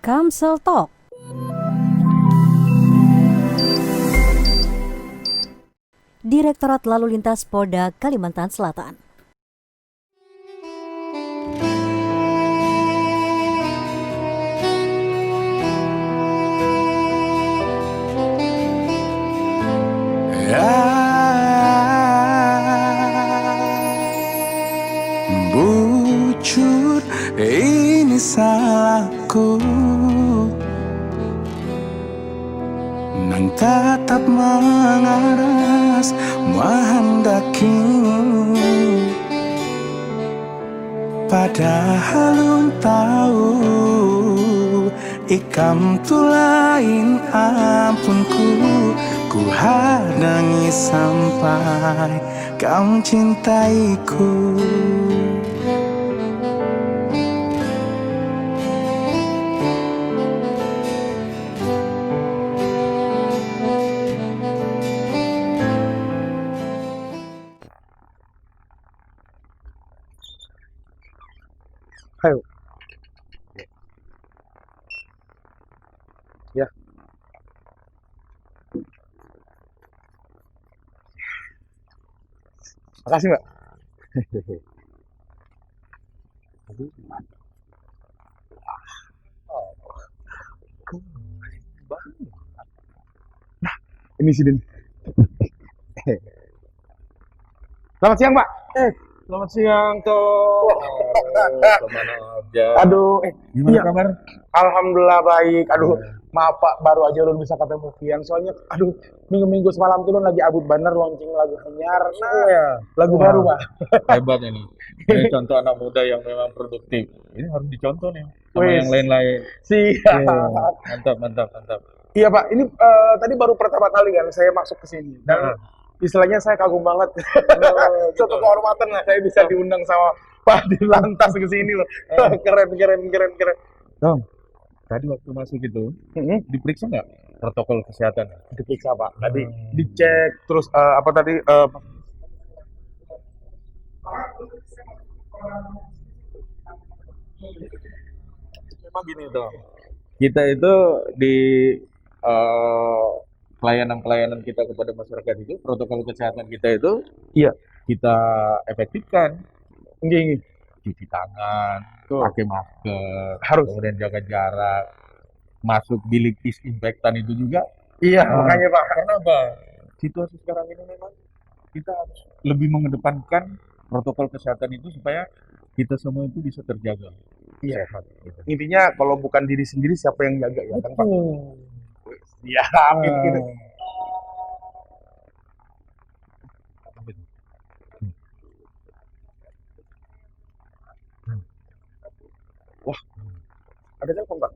Kamsel Talk. Direktorat Lalu Lintas Polda Kalimantan Selatan. Bujur, ini salahku, nang tatap mengaras menghendaki, padahal tahu ikam tu lain ampunku, ku hadangi sampai kau cintaiku. Ayo. Ya. Makasih, Mbak. Nah, ini sih, Din. Selamat siang, Pak. Selamat siang, Toh. Kemana aja? Aduh, Gimana iya. kabar? Alhamdulillah baik. Aduh, maaf Pak, baru aja lu bisa ketemu Kian. Soalnya, aduh, minggu-minggu semalam tuh lu lagi abut banner launching lagu Hanyar. Nah, ya. lagu Wah. baru, Pak. Hebat ini. Ini contoh anak muda yang memang produktif. Ini harus dicontoh nih sama Wes. yang lain-lain. Siap. Mantap, mantap, mantap. Iya Pak, ini tadi baru pertama kali kan saya masuk ke sini dan istilahnya saya kagum banget. Suatu kehormatan lah saya bisa diundang sama Pak Dirlantas ke sini loh. Keren, keren, keren, keren. Tom, tadi waktu masuk itu diperiksa nggak protokol kesehatan? Diperiksa Pak, tadi dicek terus apa tadi Memang gini Tom, kita itu di pelayanan-pelayanan kita kepada masyarakat itu, protokol kesehatan kita itu iya, kita efektifkan. ini Cuci tangan, Tuh. pakai masker, Harus. kemudian jaga jarak, masuk bilik disinfektan itu juga. Iya, makanya Pak. Karena apa? Situasi sekarang ini memang kita harus lebih mengedepankan protokol kesehatan itu supaya kita semua itu bisa terjaga. Iya. Sehat, gitu. Intinya kalau bukan diri sendiri siapa yang jaga ya kan Pak? Iya, amin gitu. Wah, ada telepon Pak.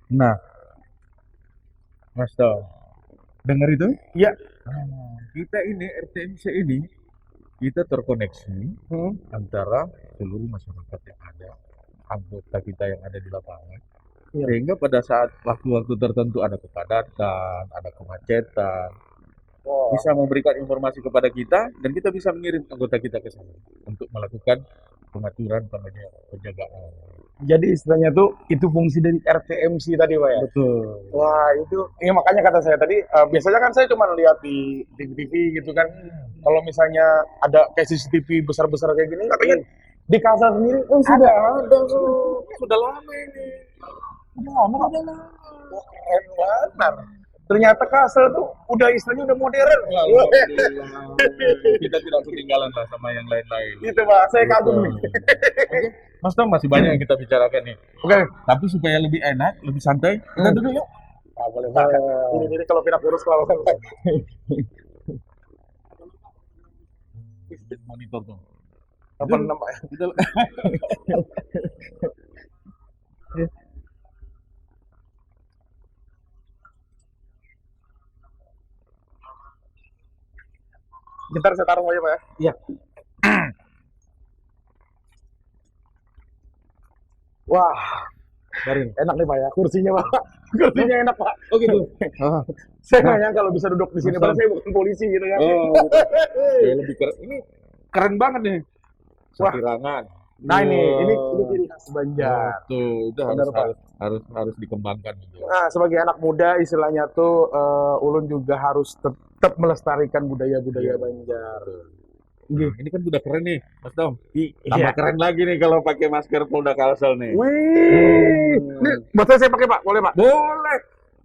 Nah, Mas Tom, dengar itu? Iya. Kita ini RTMC ini kita terkoneksi antara seluruh masyarakat yang ada, anggota kita yang ada di lapangan, Iya. sehingga pada saat waktu-waktu tertentu ada kepadatan, ada kemacetan, Wah. bisa memberikan informasi kepada kita dan kita bisa mengirim anggota kita ke sana untuk melakukan pengaturan penjagaan. Jadi istilahnya tuh itu fungsi dari RTMC tadi Pak ya? Betul. Wah itu, ya makanya kata saya tadi, biasanya kan saya cuma lihat di TV gitu kan, kalau misalnya ada kayak CCTV besar-besar kayak gini, katanya di Kalsel sendiri, sudah ada, Sudah lama ini. udah lama, udah lama. Wah keren banget. Ternyata Kalsel tuh udah istilahnya udah modern. Alhamdulillah. Kita tidak ketinggalan lah sama yang lain-lain. Gitu Pak, saya kagum nih. Oke, Mas Tom masih banyak yang kita bicarakan nih. Oke, Tapi supaya lebih enak, lebih santai, kita duduk yuk. nah, boleh Pak. Ini kalau pindah kurus kalau Pak. Monitor tuh. Apa namanya? Kita Bentar saya taruh aja Pak ya. Iya. Wah, Karin. Enak nih Pak ya, kursinya Pak. Kursinya enak Pak. Oh gitu. Saya Nah. nggak nyangka kalau bisa duduk di sini, Mas padahal Tom. saya bukan polisi gitu kan. Oh, gitu. Ya, lebih keren. Ini keren banget nih. Wah. Sapirangan. Nah ini Wah. ciri khas Banjar. Tuh, itu Benar, Pak. harus dikembangkan gitu. Nah, sebagai anak muda istilahnya tuh ulun juga harus tetap melestarikan budaya-budaya Iya. Banjar. Nah, ini kan udah keren nih, Mas Tom. Iya. Tambah keren lagi nih kalau pakai masker Polda Kalsel nih. Wih, ini buat saya pakai Pak, boleh Pak? Boleh.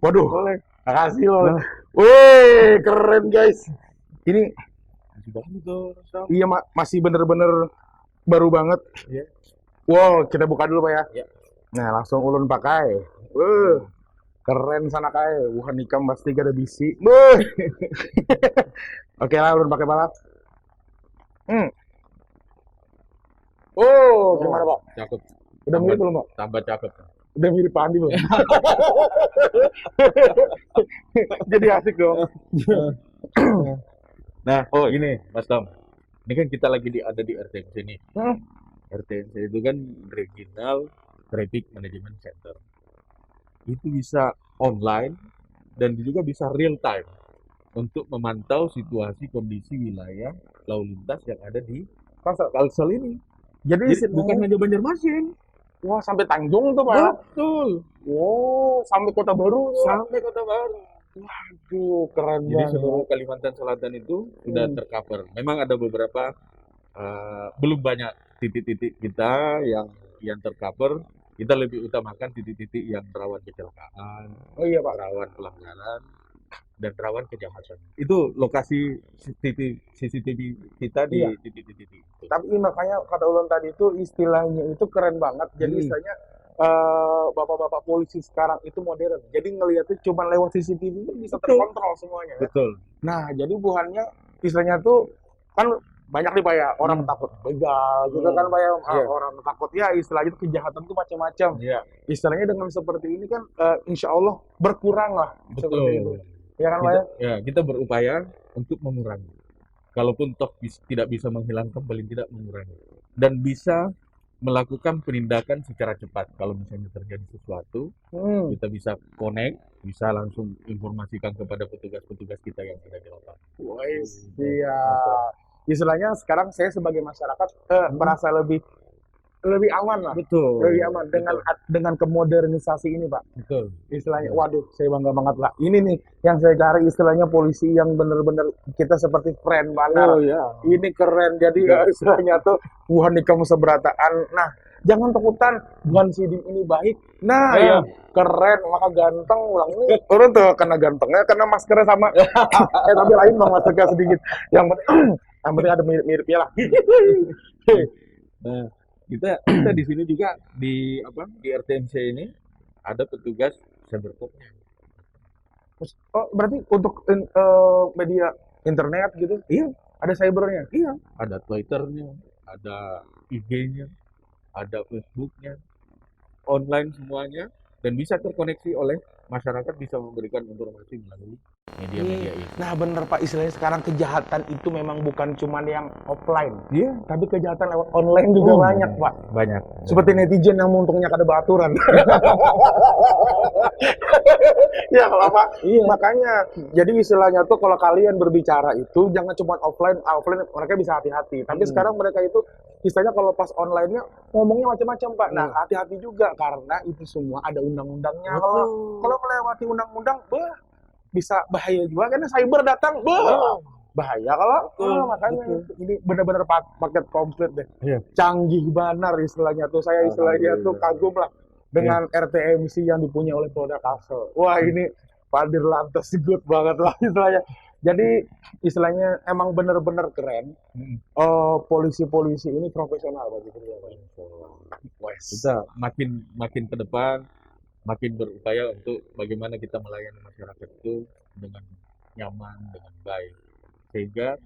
Waduh, Boleh. makasih loh. Nah. Wih, keren guys. Ini Masih bagus tuh, Mas Tom. iya masih bener-bener baru banget. Iya. Wow, kita buka dulu Pak ya. Iya. Nah, langsung ulun pakai. Keren sana kae. Wuhan ikam pasti gak ada bisi. Oke lah, ulun pakai balap. Oh, gimana Pak? Cakep. Udah mirip belum Pak? Tambah cakep. Udah mirip Pak Andi belum? Jadi asik dong. Nah, oh ini Mas Tom. Ini kan kita lagi ada di RTMC nih. RTMC itu kan Regional Traffic Management Center. Itu bisa online dan juga bisa real time untuk memantau situasi kondisi wilayah lalu lintas yang ada di Kalsel ini. Jadi Jadi bukan hanya Banjarmasin. wah sampai Tanjung tuh Pak. Betul. Wow, sampai Kota Baru. Sampai Kota Baru. Waduh, keren Jadi banget. seluruh Kalimantan Selatan itu sudah tercover. Memang ada beberapa belum banyak titik-titik kita yang tercover. Kita lebih utamakan titik-titik yang rawan kecelakaan, Oh iya Pak. rawan pelanggaran, dan rawan kejahatan. Itu lokasi CCTV kita di Iya. titik-titik itu. Tapi makanya kata ulun tadi itu istilahnya itu keren banget. Jadi istilahnya bapak-bapak polisi sekarang itu modern. Jadi ngelihatnya cuma lewat CCTV itu bisa Betul. terkontrol semuanya. Ya. Betul. Nah, jadi buhannya istilahnya tuh kan banyak nih Pak ya, orang takut begal gitu kan Pak ya, Iya. orang takut ya istilahnya tuh kejahatan tuh macam-macam. Iya, Istilahnya dengan seperti ini kan insya Allah berkurang lah seperti itu. betul. Ya kan Pak ya? Kita berupaya untuk mengurangi. Kalaupun toh tidak bisa menghilangkan, paling tidak mengurangi. Dan bisa melakukan penindakan secara cepat. Kalau misalnya terjadi sesuatu, kita bisa connect, bisa langsung informasikan kepada petugas-petugas kita yang ada di lapangan. Wes, iya. Istilahnya sekarang saya sebagai masyarakat merasa lebih aman lah. Betul. Lebih aman dengan kemodernisasi ini, Pak. Betul. Istilahnya, waduh, saya bangga banget lah. Ini nih yang saya cari istilahnya polisi yang benar-benar kita seperti friend banget. Oh ya. Ini keren. Jadi istilahnya tuh Wuhan kamu seberataan. Nah, jangan takutan. Bukan Sidim ini baik. Nah, Iya. keren. Maka ganteng. Ulang ini turun tuh karena gantengnya, karena maskernya sama. Tapi lain bang maskernya sedikit. Yang penting ada mirip-miripnya lah. Nah, kita di sini juga di RTMC ini ada petugas cybercop-nya. Oh, berarti untuk media internet gitu? Iya. Ada cybernya? Iya, ada Twitter-nya, ada IG-nya, ada Facebook-nya, online semuanya, dan bisa terkoneksi oleh masyarakat, bisa memberikan informasi melalui media-media ini. Nah bener Pak, istilahnya sekarang kejahatan itu memang bukan cuma yang offline, Iya, tapi kejahatan lewat online juga banyak Pak. banyak. Seperti netizen yang untungnya kada baturan. Ya kalau Pak, makanya jadi istilahnya tuh kalau kalian berbicara itu jangan cuma offline mereka bisa hati-hati. Tapi sekarang mereka itu istilahnya kalau pas online-nya ngomongnya macam-macam Pak. Nah hati-hati juga karena itu semua ada undang-undangnya. Kalau melewati undang-undang, bisa bahaya juga karena cyber datang, bahaya kalau makanya ini benar-benar paket komplit deh. Iya. Canggih benar istilahnya tuh, saya istilahnya tuh kagum lah dengan RTMC yang dipunyai oleh Polda Kalsel. Wah ini Pak Dirlantas good banget lah istilahnya. Jadi istilahnya emang benar-benar keren. Polisi-polisi ini profesional bagi Kita makin ke depan makin berupaya untuk bagaimana kita melayani masyarakat itu dengan nyaman, dengan baik, sehingga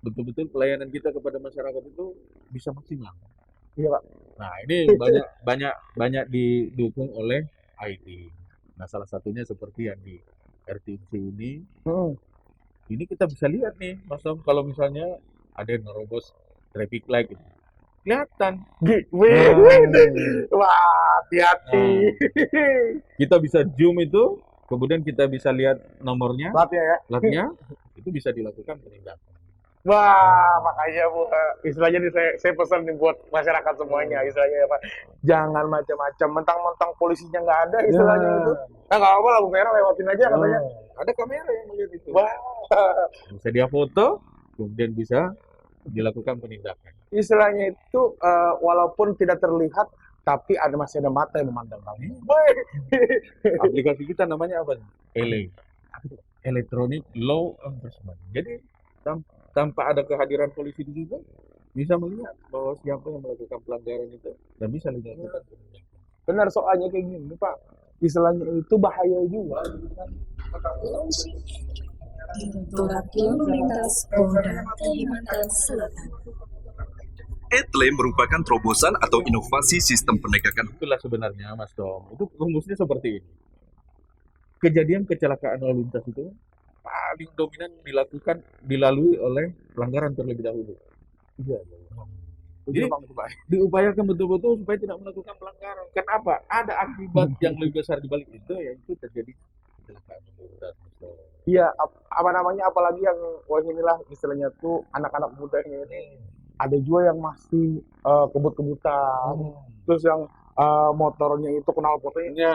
betul-betul pelayanan kita kepada masyarakat itu bisa maksimal. Iya Pak. Nah ini banyak didukung oleh IT. Nah salah satunya seperti yang di RTMC ini, ini kita bisa lihat nih, Mas Tom, kalau misalnya ada yang nerobos traffic light gitu. kelihatan. Wah, hati-hati. Kita bisa zoom itu, kemudian kita bisa lihat nomornya, Latnya ya. platnya, itu bisa dilakukan penindakan. Wah, makanya Bu, istilahnya nih saya pesan nih buat masyarakat semuanya, istilahnya ya Pak. Jangan macam-macam, mentang-mentang polisinya nggak ada istilahnya itu. Nah, nggak apa-apa, lampu merah lewatin aja katanya. Ada kamera yang melihat itu. Wah, Bisa dia foto, kemudian bisa dilakukan penindakan. istilahnya itu walaupun tidak terlihat, tapi masih ada mata yang memandang kamu. Aplikasi kita namanya apa? Electronic Law Enforcement. Jadi tanpa ada kehadiran polisi di situ, bisa melihat bahwa siapa yang melakukan pelanggaran itu dan bisa dilakukan penindakan. Benar, soalnya kayak gini Pak. Istilahnya itu bahaya juga. Direktorat Lalu Lintas Polda Kalimantan Selatan. ETLE merupakan terobosan atau inovasi sistem penegakan Itulah sebenarnya Mas Tom. Itu rumusnya seperti ini. Kejadian kecelakaan lalu lintas itu paling dominan dilalui oleh pelanggaran terlebih dahulu. Iya. Jadi diupayakan betul-betul supaya tidak melakukan pelanggaran. Kenapa? Ada akibat yang lebih besar di balik itu, yaitu terjadi kecelakaan lalu lintas. Iya, apa namanya, apalagi yang inilah istilahnya tuh anak-anak mudanya ini ada juga yang masih kebut-kebutan, terus yang motornya itu knalpotnya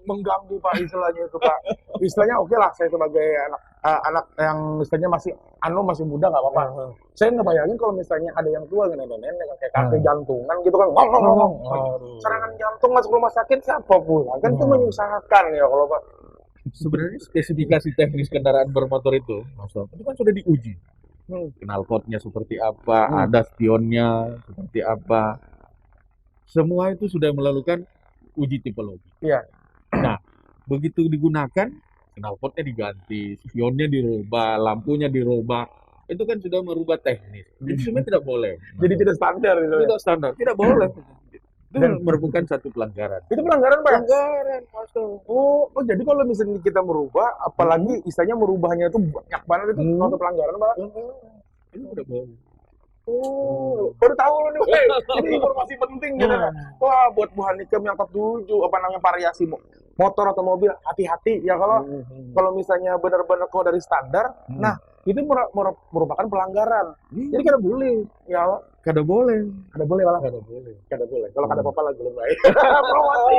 mengganggu Pak, istilahnya itu Pak. Istilahnya oke lah, saya sebagai anak yang istilahnya masih muda nggak apa-apa. Saya ngebayangin kalau misalnya ada yang tua nenek-nenek kayak kakek jantungan gitu kan, ngomong serangan jantung masuk rumah sakit siapa pulang, kan itu menyusahkan ya kalau Pak. Sebenarnya spesifikasi teknis kendaraan bermotor itu, Mas Tom, itu kan sudah diuji. Knalpotnya seperti apa, ada spionnya seperti apa. Semua itu sudah melakukan uji tipologi. Iya. Nah, begitu digunakan, knalpotnya diganti, spionnya dirubah, lampunya dirubah. Itu kan sudah merubah teknis. Jadi sebenarnya tidak boleh. Jadi tidak standar gitu. Tidak standar, tidak boleh. Itu merupakan satu pelanggaran. Itu pelanggaran Pak? Pelanggaran, Mas Tom. Oh, jadi kalau misalnya kita merubah, apalagi istilahnya merubahnya itu banyak banget itu suatu pelanggaran Pak. Itu tidak boleh. Oh, baru tahu loh nih. Ini informasi penting gitu kan. Wah, buat Bu Hanikem yang ketujuh apa namanya variasi motor atau mobil, hati-hati ya kalau misalnya benar-benar keluar dari standar, nah itu merupakan pelanggaran. Jadi kada boleh, ya. Kada boleh. Kada boleh malah. Kada boleh. Kada boleh. Kalau kada apa-apa lagi belum baik. Promosi.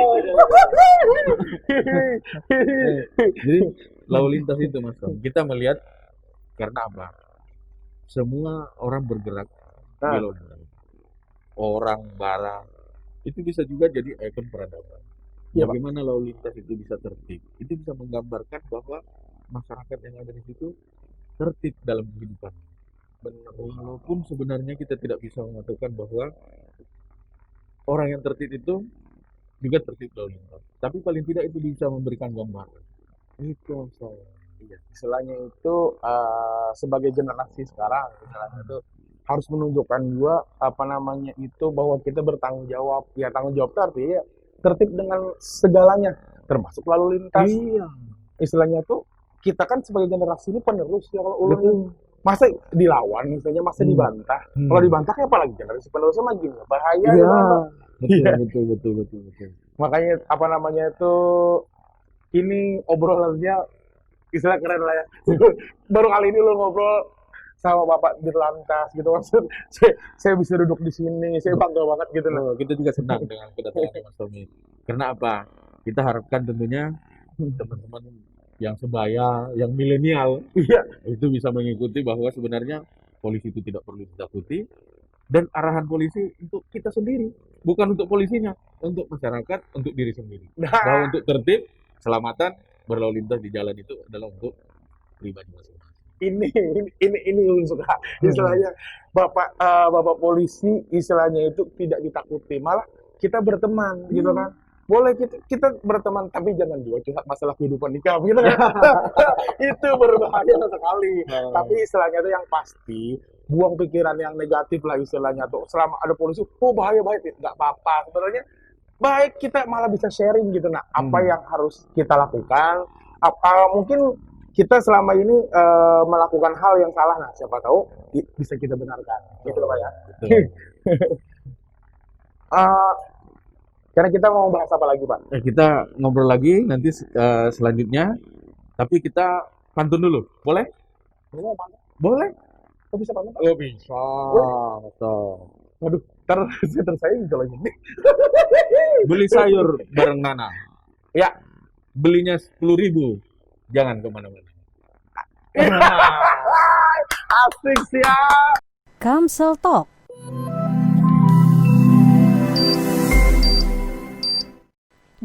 Jadi lalu lintas itu Mas Tom, kita melihat karena apa? Semua orang bergerak di lalu lintas. Orang, barang, itu bisa juga jadi ikon peradaban. Ya, Bagaimana lalu lintas itu bisa tertib? Itu bisa menggambarkan bahwa masyarakat yang ada di situ tertib dalam kehidupan. Walaupun sebenarnya kita tidak bisa mengatakan bahwa orang yang tertib itu juga tertib lalu lintas. Tapi paling tidak itu bisa memberikan gambaran. Itu saya. Iya, istilahnya itu sebagai generasi sekarang, istilahnya itu harus menunjukkan juga apa namanya itu bahwa kita bertanggung jawab. Ya tanggung jawab itu artinya tertib dengan segalanya, termasuk lalu lintas. Iya. Istilahnya tuh kita kan sebagai generasi ini penerus ya, kalau ulun masa dilawan misalnya, masa dibantah. Kalau dibantah ya apalagi generasi penerusnya makin bahaya. Iya. Betul. Makanya apa namanya itu ini obrolannya istilah keren lah ya. Baru kali ini lo ngobrol sama Bapak Dirlantas gitu, maksud saya bisa duduk di sini, saya bangga banget gitu loh. Kita juga senang dengan kedatangan Mas Tommy. Karena apa? Kita harapkan tentunya teman-teman yang sebaya, yang milenial, itu bisa mengikuti bahwa sebenarnya polisi itu tidak perlu ditakuti, dan arahan polisi untuk kita sendiri, bukan untuk polisinya, untuk masyarakat, untuk diri sendiri. Bahwa untuk tertib, keselamatan, berlalu lintas di jalan itu adalah untuk pribadi masing-masing. Ini ulun suka istilahnya Bapak polisi, istilahnya itu tidak ditakuti, malah kita berteman gitu kan. Boleh kita berteman, tapi jangan juga curhat masalah kehidupan nikah gitu kan. Itu berbahaya sekali. Tapi istilahnya itu yang pasti buang pikiran yang negatif lah istilahnya tuh. Selama ada polisi, bahaya nggak apa-apa. Sebenarnya baik, kita malah bisa sharing gitu. Nah, apa yang harus kita lakukan? Mungkin kita selama ini melakukan hal yang salah, nah siapa tahu bisa kita benarkan, gitu loh Pak ya. Betul. Eh, Karena kita mau bahas apa lagi Pak? Kita ngobrol lagi nanti selanjutnya, tapi kita pantun dulu, boleh? Ini mau pantun? Boleh. Kok bisa pantun Pak? Oh bisa. Betul. Waduh, ntar tersaing kalau gini. Beli sayur bareng Nana. Ya, Belinya 10.000. Jangan kemana-mana. asik siap. Kamsel Talk.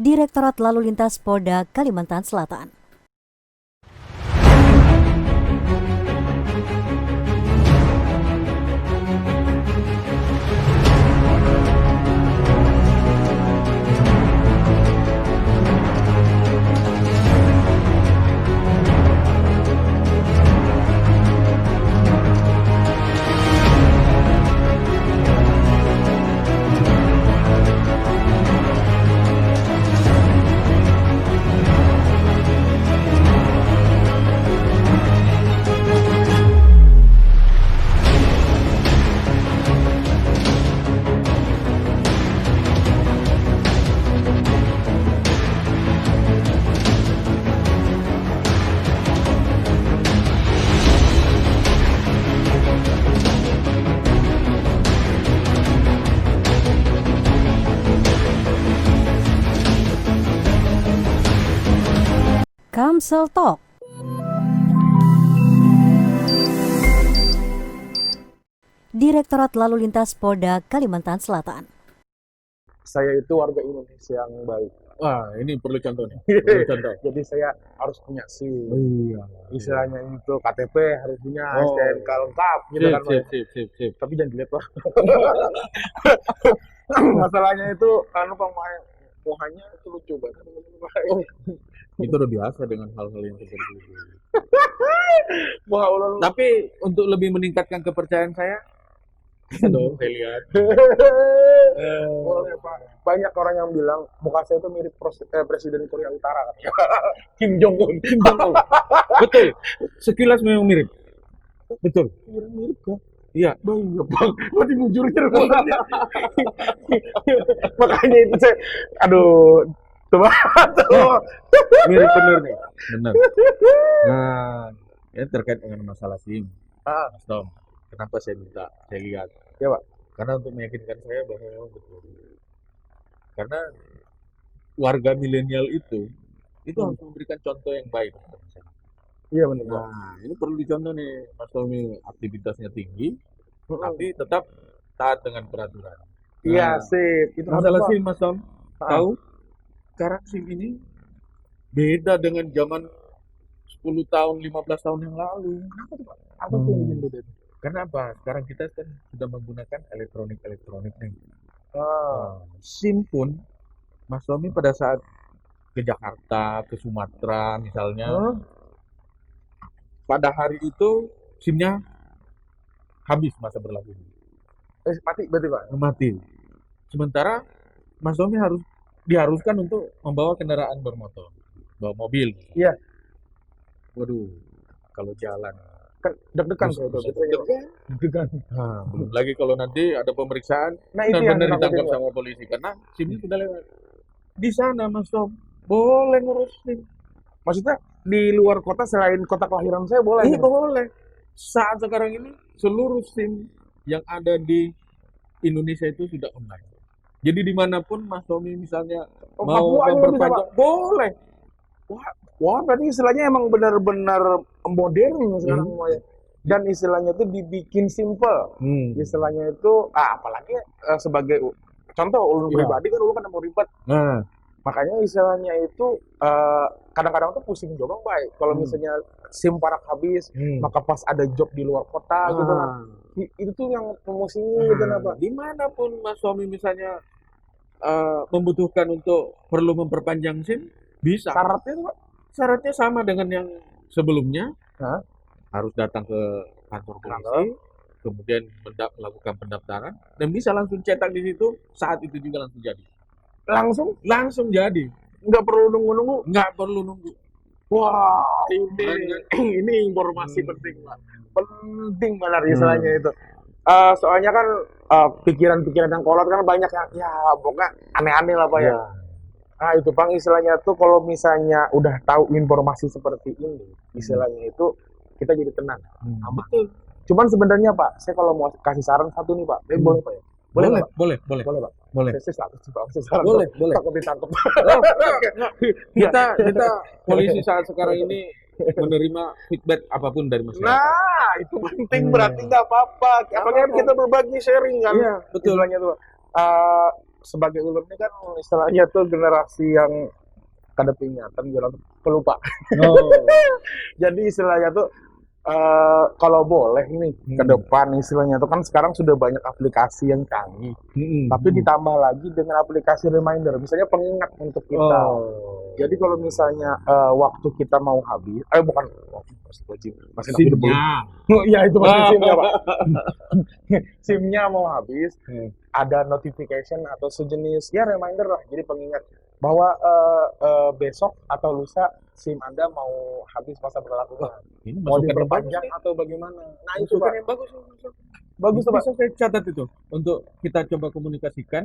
Direktorat Lalu Lintas Polda Kalimantan Selatan. Kamsel Talk. Direktorat Lalu Lintas Polda Kalimantan Selatan. Saya itu warga Indonesia yang baik. Wah, ini perlu contoh nih. Perlu contoh. Jadi saya harus punya SIM. Iya. Istilahnya itu KTP harus punya, Oh. STNK lengkap gitu Sip, kan Pak. sip. Tapi jangan dilihat Pak. Masalahnya itu anu pohanya itu lucu banget. Oh. Itu udah biasa dengan hal-hal yang seperti itu. Wah, ulun. Tapi untuk lebih meningkatkan kepercayaan saya, bisa dong saya lihat. Boleh Pak. Banyak orang yang bilang muka saya itu mirip Presiden Korea Utara katanya. Kim Jong Un. Betul. Sekilas memang mirip. Betul. Mirip kok. Iya. Bang, berarti mujur-mujur. Makanya itu saya, aduh, coba tuh. Mirip bener nih. Bener. Nah, ya terkait dengan masalah SIM. Mas Tom, kenapa saya minta saya lihat? Ya Pak. Karena untuk meyakinkan saya bahwa memang betul. Karena warga milenial itu harus memberikan contoh yang baik. Iya benar Pak. Nah, ini perlu dicontoh nih, Mas Tommy, aktivitasnya tinggi, tapi tetap taat dengan peraturan. Iya Nah, sip. Itu masalah Pak. SIM, Mas Tom, tahu? Sekarang SIM ini beda dengan zaman 10 tahun, 15 tahun yang lalu. Kenapa tuh Pak? Apa tuh yang bikin beda itu? Karena apa? Sekarang kita kan sudah menggunakan elektronik nih. Ah, SIM pun, Mas Tommy pada saat ke Jakarta, ke Sumatera misalnya, pada hari itu SIM-nya habis masa berlaku. mati berarti Pak. Mati. Sementara Mas Tommy diharuskan untuk membawa kendaraan bermotor, bawa mobil. Iya. Waduh, kalau jalan. Kan deg-degan Buset, saya buset, itu. Deg-degan. Nah, belum lagi kalau nanti ada pemeriksaan, Nah itu yang benar-benar ditakutin, ditangkap Pak. sama polisi karena SIM-nya sudah lewat. Di sana Mas Tom, boleh ngurus SIM. Maksudnya di luar kota selain kota kelahiran saya boleh. Iya gitu? boleh. Saat sekarang ini seluruh SIM yang ada di Indonesia itu sudah online. Jadi dimanapun Mas Tommy misalnya Oh, mau Papua juga bisa, memperpanjang, boleh. Wah, berarti istilahnya emang benar-benar modern sekarang Hmm. semuanya. Dan istilahnya itu dibikin simple. Istilahnya itu, apalagi sebagai contoh ulun Iya. pribadi kan ulun kan mau ribet. Nah, Makanya istilahnya itu kadang-kadang tuh pusing juga baik. Kalau misalnya SIM parak habis, maka pas ada job di luar kota gitu kan. Itu tuh yang memusingi gitu apa. dimanapun Mas Tommy misalnya membutuhkan untuk perlu memperpanjang SIM, bisa. Syaratnya tuh Pak. Syaratnya sama dengan yang sebelumnya. Hah? Harus datang ke kantor polisi, kemudian melakukan pendaftaran, dan bisa langsung cetak di situ, saat itu juga langsung jadi. Langsung Langsung jadi, nggak perlu nunggu-nunggu. nggak perlu nunggu. Wah, ini Keren kan? ini informasi penting, Pak. Penting benar Hmm. istilahnya itu. Soalnya kan pikiran-pikiran yang kolot kan banyak yang ya pokoknya aneh-aneh lah, Pak ya. Ya. Nah, itu Bang istilahnya tuh kalau misalnya udah tahu informasi seperti ini, istilahnya itu kita jadi tenang, aman. Betul. Cuman sebenarnya Pak, saya kalau mau kasih saran satu nih Pak, boleh Pak ya? Boleh nggak, Pak? boleh. Boleh Pak. Boleh. Saya takut sih Pak, kasih saran Boleh, Pak. boleh. Takut ditangkap. Kita polisi saat sekarang ini menerima feedback apapun dari masyarakat. Nah, itu penting berarti nggak apa-apa. Apalagi kita berbagi sharing kan. Iya, betul. Istilahnya tuh. Sebagai ulun ini kan istilahnya tuh generasi yang kada ingatan jalan pelupa. Oh. Jadi istilahnya tuh kalau boleh nih ke depan istilahnya tuh kan sekarang sudah banyak aplikasi yang canggih. Tapi ditambah lagi dengan aplikasi reminder, misalnya pengingat untuk kita. Oh. Jadi kalau misalnya waktu kita mau habis, bukan waktu masih hidup belum. SIM-nya. Ya itu masih SIM-nya Pak. SIM-nya mau habis, ada notification atau sejenis ya reminder lah, jadi pengingat bahwa besok atau lusa SIM Anda mau habis masa berlakunya. Ini Mau masukan yang bagus diperpanjang nih. atau bagaimana? Nah itu Masukan Pak, yang bagus. bagus tuh Pak. Bisa saya catat itu untuk kita coba komunikasikan.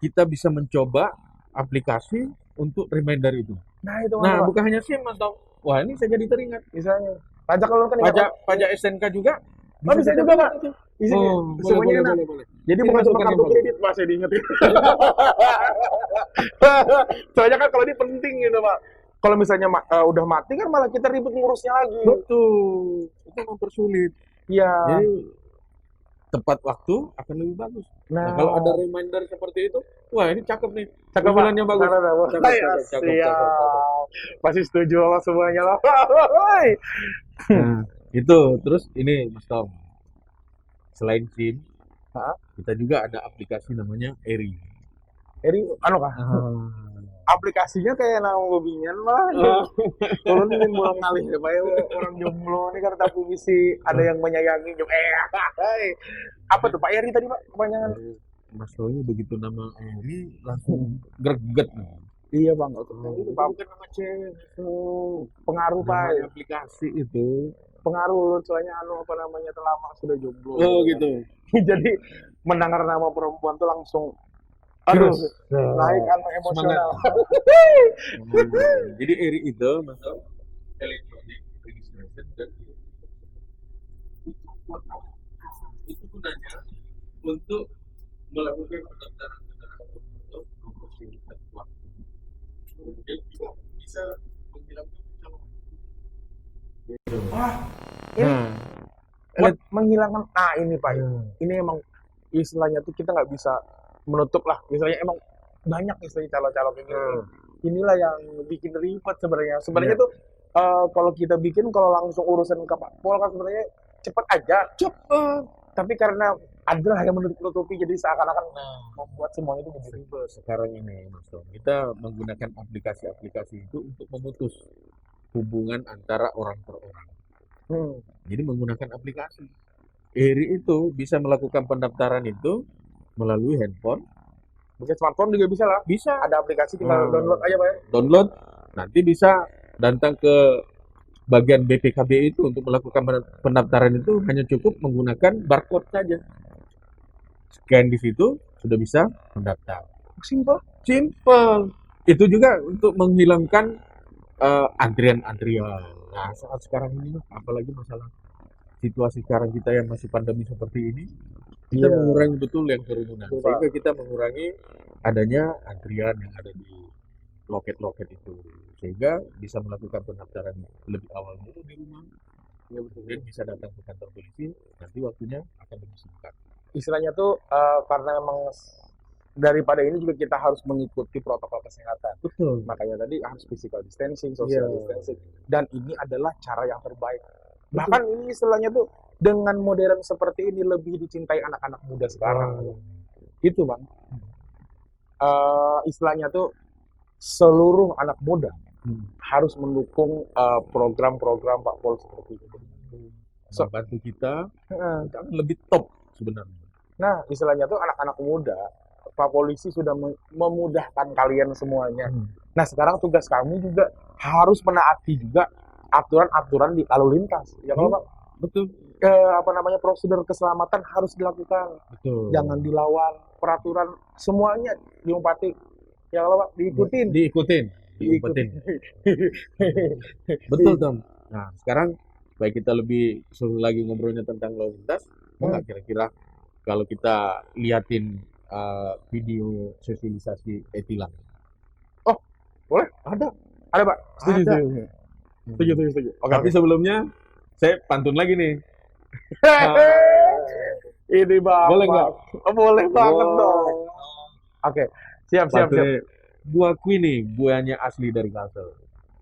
Kita bisa mencoba aplikasi untuk reminder itu. Nah itu Nah, Pak. bukan hanya SIM atau wah ini saya jadi teringat. Misalnya pajak kalau kan Pajak SNK juga bisa saya juga coba Pak. itu. Isinya Oh, semuanya enak. boleh. Jadi Ini bukan cuma masukan yang kartu bagus. kredit Pak, saya diingetin. Soalnya kan kalau ini penting gitu Pak. Kalau misalnya udah mati kan malah kita ribet ngurusnya lagi. Betul. Itu mempersulit. Iya. Jadi tepat waktu akan lebih bagus. Nah, kalau ada reminder seperti itu, wah ini cakep nih. cakep usulannya bagus. Cakep. Cakep. Pasti setuju sama semuanya lah. Nah, itu terus ini Mas Tom. Selain SIM, kita juga ada aplikasi namanya Eri. Jadi anu kah? Aplikasinya kayak nama bobingan malah. Kalau ingin mulai ngalih ya Pak ya, orang jomblo ini kan tapi misi ada yang menyayangi. Apa tuh Pak Eri tadi Pak kepanjangan? Mas Tom ini begitu nama Eri langsung greget. Iya Bang, itu Pak. Bukan nama cewek. Pengaruh Pak. Namanya aplikasi itu. Pengaruh soalnya anu apa namanya terlama sudah jomblo. Oh gitu. Jadi mendengar nama perempuan tuh langsung aduh naik anu emosional. Jadi Eri itu masuk electronic registration dan itu gunanya untuk melakukan pendaftaran kendaraan bermotor mempersingkat waktu. Kemudian juga bisa menghilangkan pencalonan. Buat menghilangkan ini Pak. Ini emang istilahnya tuh kita nggak bisa menutup lah. Misalnya emang banyak istilahnya calon-calon kayak gitu. Inilah yang bikin ribet sebenarnya. Sebenarnya tuh kalau kita bikin kalau langsung urusan ke Pak Pol kan sebenarnya cepet aja. Cepet. Tapi karena adalah yang menutupi jadi seakan-akan membuat semuanya itu jadi ribet. Sekarang ini Mas Tom, kita menggunakan aplikasi-aplikasi itu untuk memutus hubungan antara orang per orang. Jadi menggunakan aplikasi. Eri itu bisa melakukan pendaftaran itu melalui handphone. Bisa smartphone juga bisa lah. Bisa Ada aplikasi tinggal download aja Pak ya. download, nanti bisa datang ke bagian BPKB itu untuk melakukan pendaftaran itu hanya cukup menggunakan barcode saja. Scan di situ sudah bisa mendaftar. Simple. Simple. Itu juga untuk menghilangkan antrian-antrian. Nah, saat sekarang ini apalagi masalah situasi sekarang kita yang masih pandemi seperti ini, kita Iya. mengurangi betul yang kerumunan. Betul, Sehingga kita mengurangi adanya antrian yang ada di loket-loket itu. Sehingga bisa melakukan pendaftaran lebih awal dulu di rumah. Ya, kemudian bisa datang ke kantor polisi, nanti waktunya akan lebih singkat. Istilahnya tuh karena memang daripada ini juga kita harus mengikuti protokol kesehatan. Betul. Makanya tadi harus physical distancing, social Iya. distancing. Dan ini adalah cara yang terbaik. Bahkan ini istilahnya tuh dengan modern seperti ini lebih dicintai anak-anak muda sekarang. Itu Bang. Istilahnya tuh seluruh anak muda harus mendukung program-program Pak Pol seperti itu. Membantu kita akan lebih top sebenarnya. Nah, istilahnya tuh anak-anak muda, Pak Polisi sudah memudahkan kalian semuanya. Nah, sekarang tugas kami juga harus menaati juga aturan-aturan di lalu lintas. Ya kalau Pak, Betul. apa namanya prosedur keselamatan harus dilakukan. Betul. Jangan dilawan peraturan semuanya diumpati. Ya kalau Pak diikutin. Diikutin. Betul, Tom. Nah, sekarang supaya kita lebih seru lagi ngobrolnya tentang lalu lintas, mau nggak kira-kira kalau kita liatin video sosialisasi e-tilang? Boleh? Ada Pak. Setuju, Ada. setuju. Setuju, setuju, setuju. Oke. Tapi sebelumnya saya pantun lagi nih. Ini Bapak. Boleh nggak? Oh, boleh banget Wow. dong. Oke. Siap. Pantunnya, gua nih, guanya asli dari Kalsel.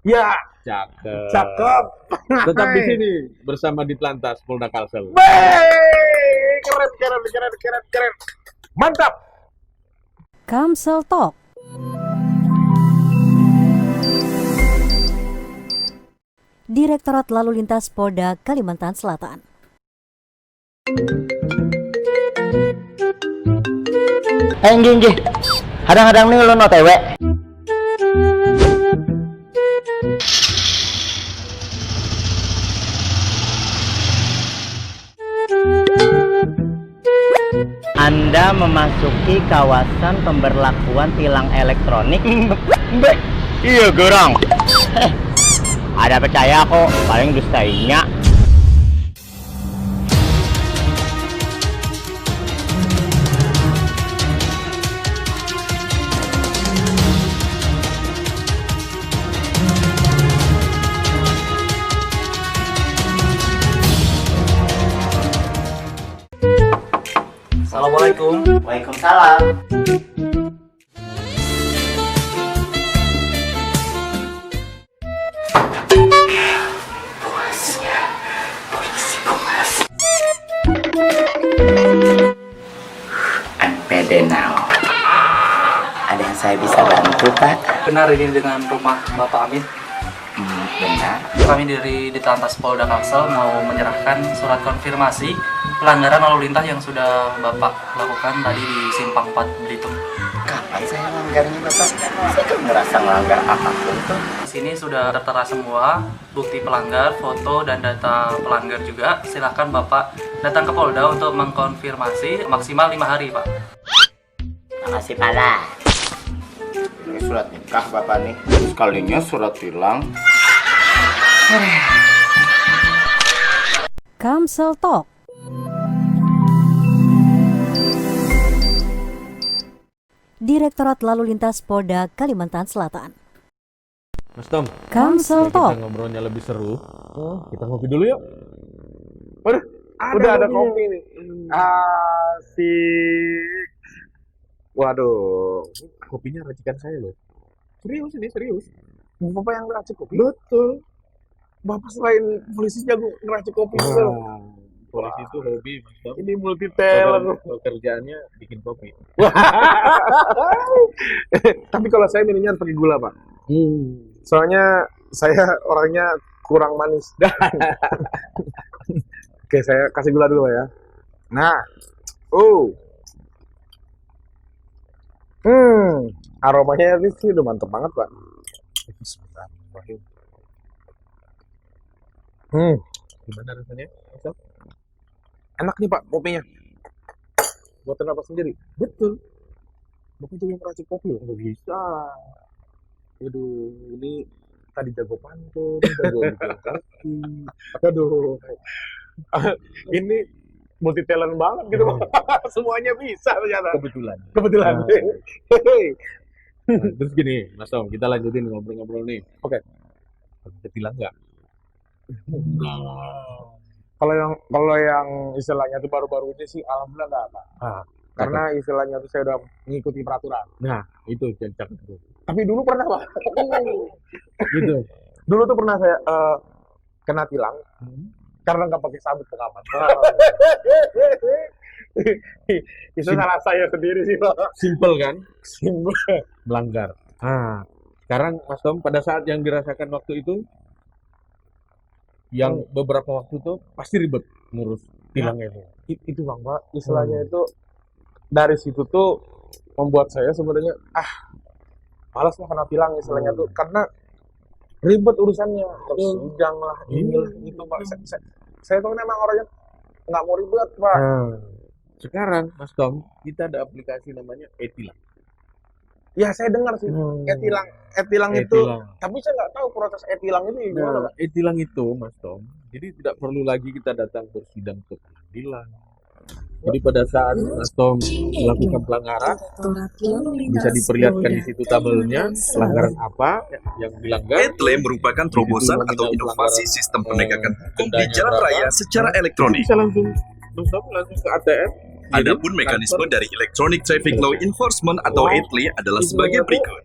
Ya, Cakep. cakep. Tetap di sini bersama Ditlantas Polda Kalsel. Wey, keren. Mantap. Kamsel Talk. Direktorat Lalu Lintas Polda Kalimantan Selatan. Nggih. Hadang-hadang nih ulun OTW. Anda memasuki kawasan pemberlakuan tilang elektronik. Iya, gerang. Ada percaya kok, paling dustainya. Assalamualaikum. Waalaikumsalam. Pede now. Ada yang saya bisa bantu, Pak? Benar ini dengan rumah Bapak Amin. Benar. Kami dari Ditlantas Polda Kalsel mau menyerahkan surat konfirmasi pelanggaran lalu lintas yang sudah Bapak lakukan tadi di Simpang 4 Belitung. Kapan saya melanggarnya, Bapak? Saya kan ngerasa melanggar apapun tuh. Di sini sudah tertera semua bukti pelanggar, foto dan data pelanggar juga. Silakan Bapak datang ke Polda untuk mengkonfirmasi maksimal 5 hari, Pak. Makasih, Pala. Ini surat nikah, Bapak nih. Sekalinya surat tilang. Kamsel Talk. Direktorat Lalu Lintas Polda Kalimantan Selatan. Mas Tom, Kamsel supaya Talk. kita ngobrolnya lebih seru, kita ngopi dulu yuk. Waduh, udah ada kopi nih. Asik. Waduh, Kopinya racikan saya loh. Serius ini, serius. Bapak yang ngeracik kopi? Betul. Bapak selain polisi jago ngeracik kopi juga. Polisi itu hobi, Mas Tom. Ini multi talent. Pekerjaannya bikin kopi. Tapi kalau saya minumnya harus pakai gula, Pak. Soalnya saya orangnya kurang manis. Oke, saya kasih gula dulu ya. Nah, aromanya ini sih udah mantep banget, Pak. Bismillahirrahmanirrahim. Gimana rasanya, Mas Tom? Enak nih, Pak, kopinya. Buatan apa sendiri? Betul. Bapak juga meracik kopi loh. Nggak bisa. Aduh, ini tadi jago pantun, jago bikin kopi. Aduh, ini multi talent banget gitu, Pak. Semuanya bisa ternyata. Kebetulan. Kebetulan. Nah. Nah, terus gini, Mas Tom, kita lanjutin ngobrol-ngobrol nih. Oke. Bisa bilang nggak? Kalau yang istilahnya itu baru-baru ini sih alhamdulillah nggak apa. Karena istilahnya itu saya udah mengikuti peraturan. Nah, itu yang cakep tuh. Tapi dulu pernah, Pak. Gitu. Dulu tuh pernah saya kena tilang karena nggak pakai sabuk pengaman. Itu salah saya sendiri sih, Pak. Simple kan? Simpel. Melanggar. Nah, sekarang Mas Tom pada saat yang dirasakan waktu itu, yang beberapa waktu tuh pasti ribet ngurus tilangnya itu. Itu Bang, Pak. Istilahnya itu dari situ tuh membuat saya sebenarnya malas lah kena tilang istilahnya tuh karena ribet urusannya, harus sidang lah, inilah gitu Pak. Saya tuh memang orangnya nggak mau ribet Pak. Sekarang Mas Tom, kita ada aplikasi namanya e-tilang. Ya saya dengar sih e-tilang itu, E-tilang. tapi saya nggak tahu proses e-tilang itu gimana Pak. E-tilang itu Mas Tom, jadi tidak perlu lagi kita datang bersidang ke pengadilan. Jadi pada saat Mas Tom melakukan pelanggaran, bisa diperlihatkan di situ tabelnya pelanggaran apa yang dilanggar. E-Tlay merupakan terobosan atau inovasi sistem penegakan hukum di jalan raya secara elektronik. Bisa langsung Mas Tom langsung ke ATM. Adapun mekanisme dari Electronic Traffic Law Enforcement atau E-Tlay adalah sebagai berikut.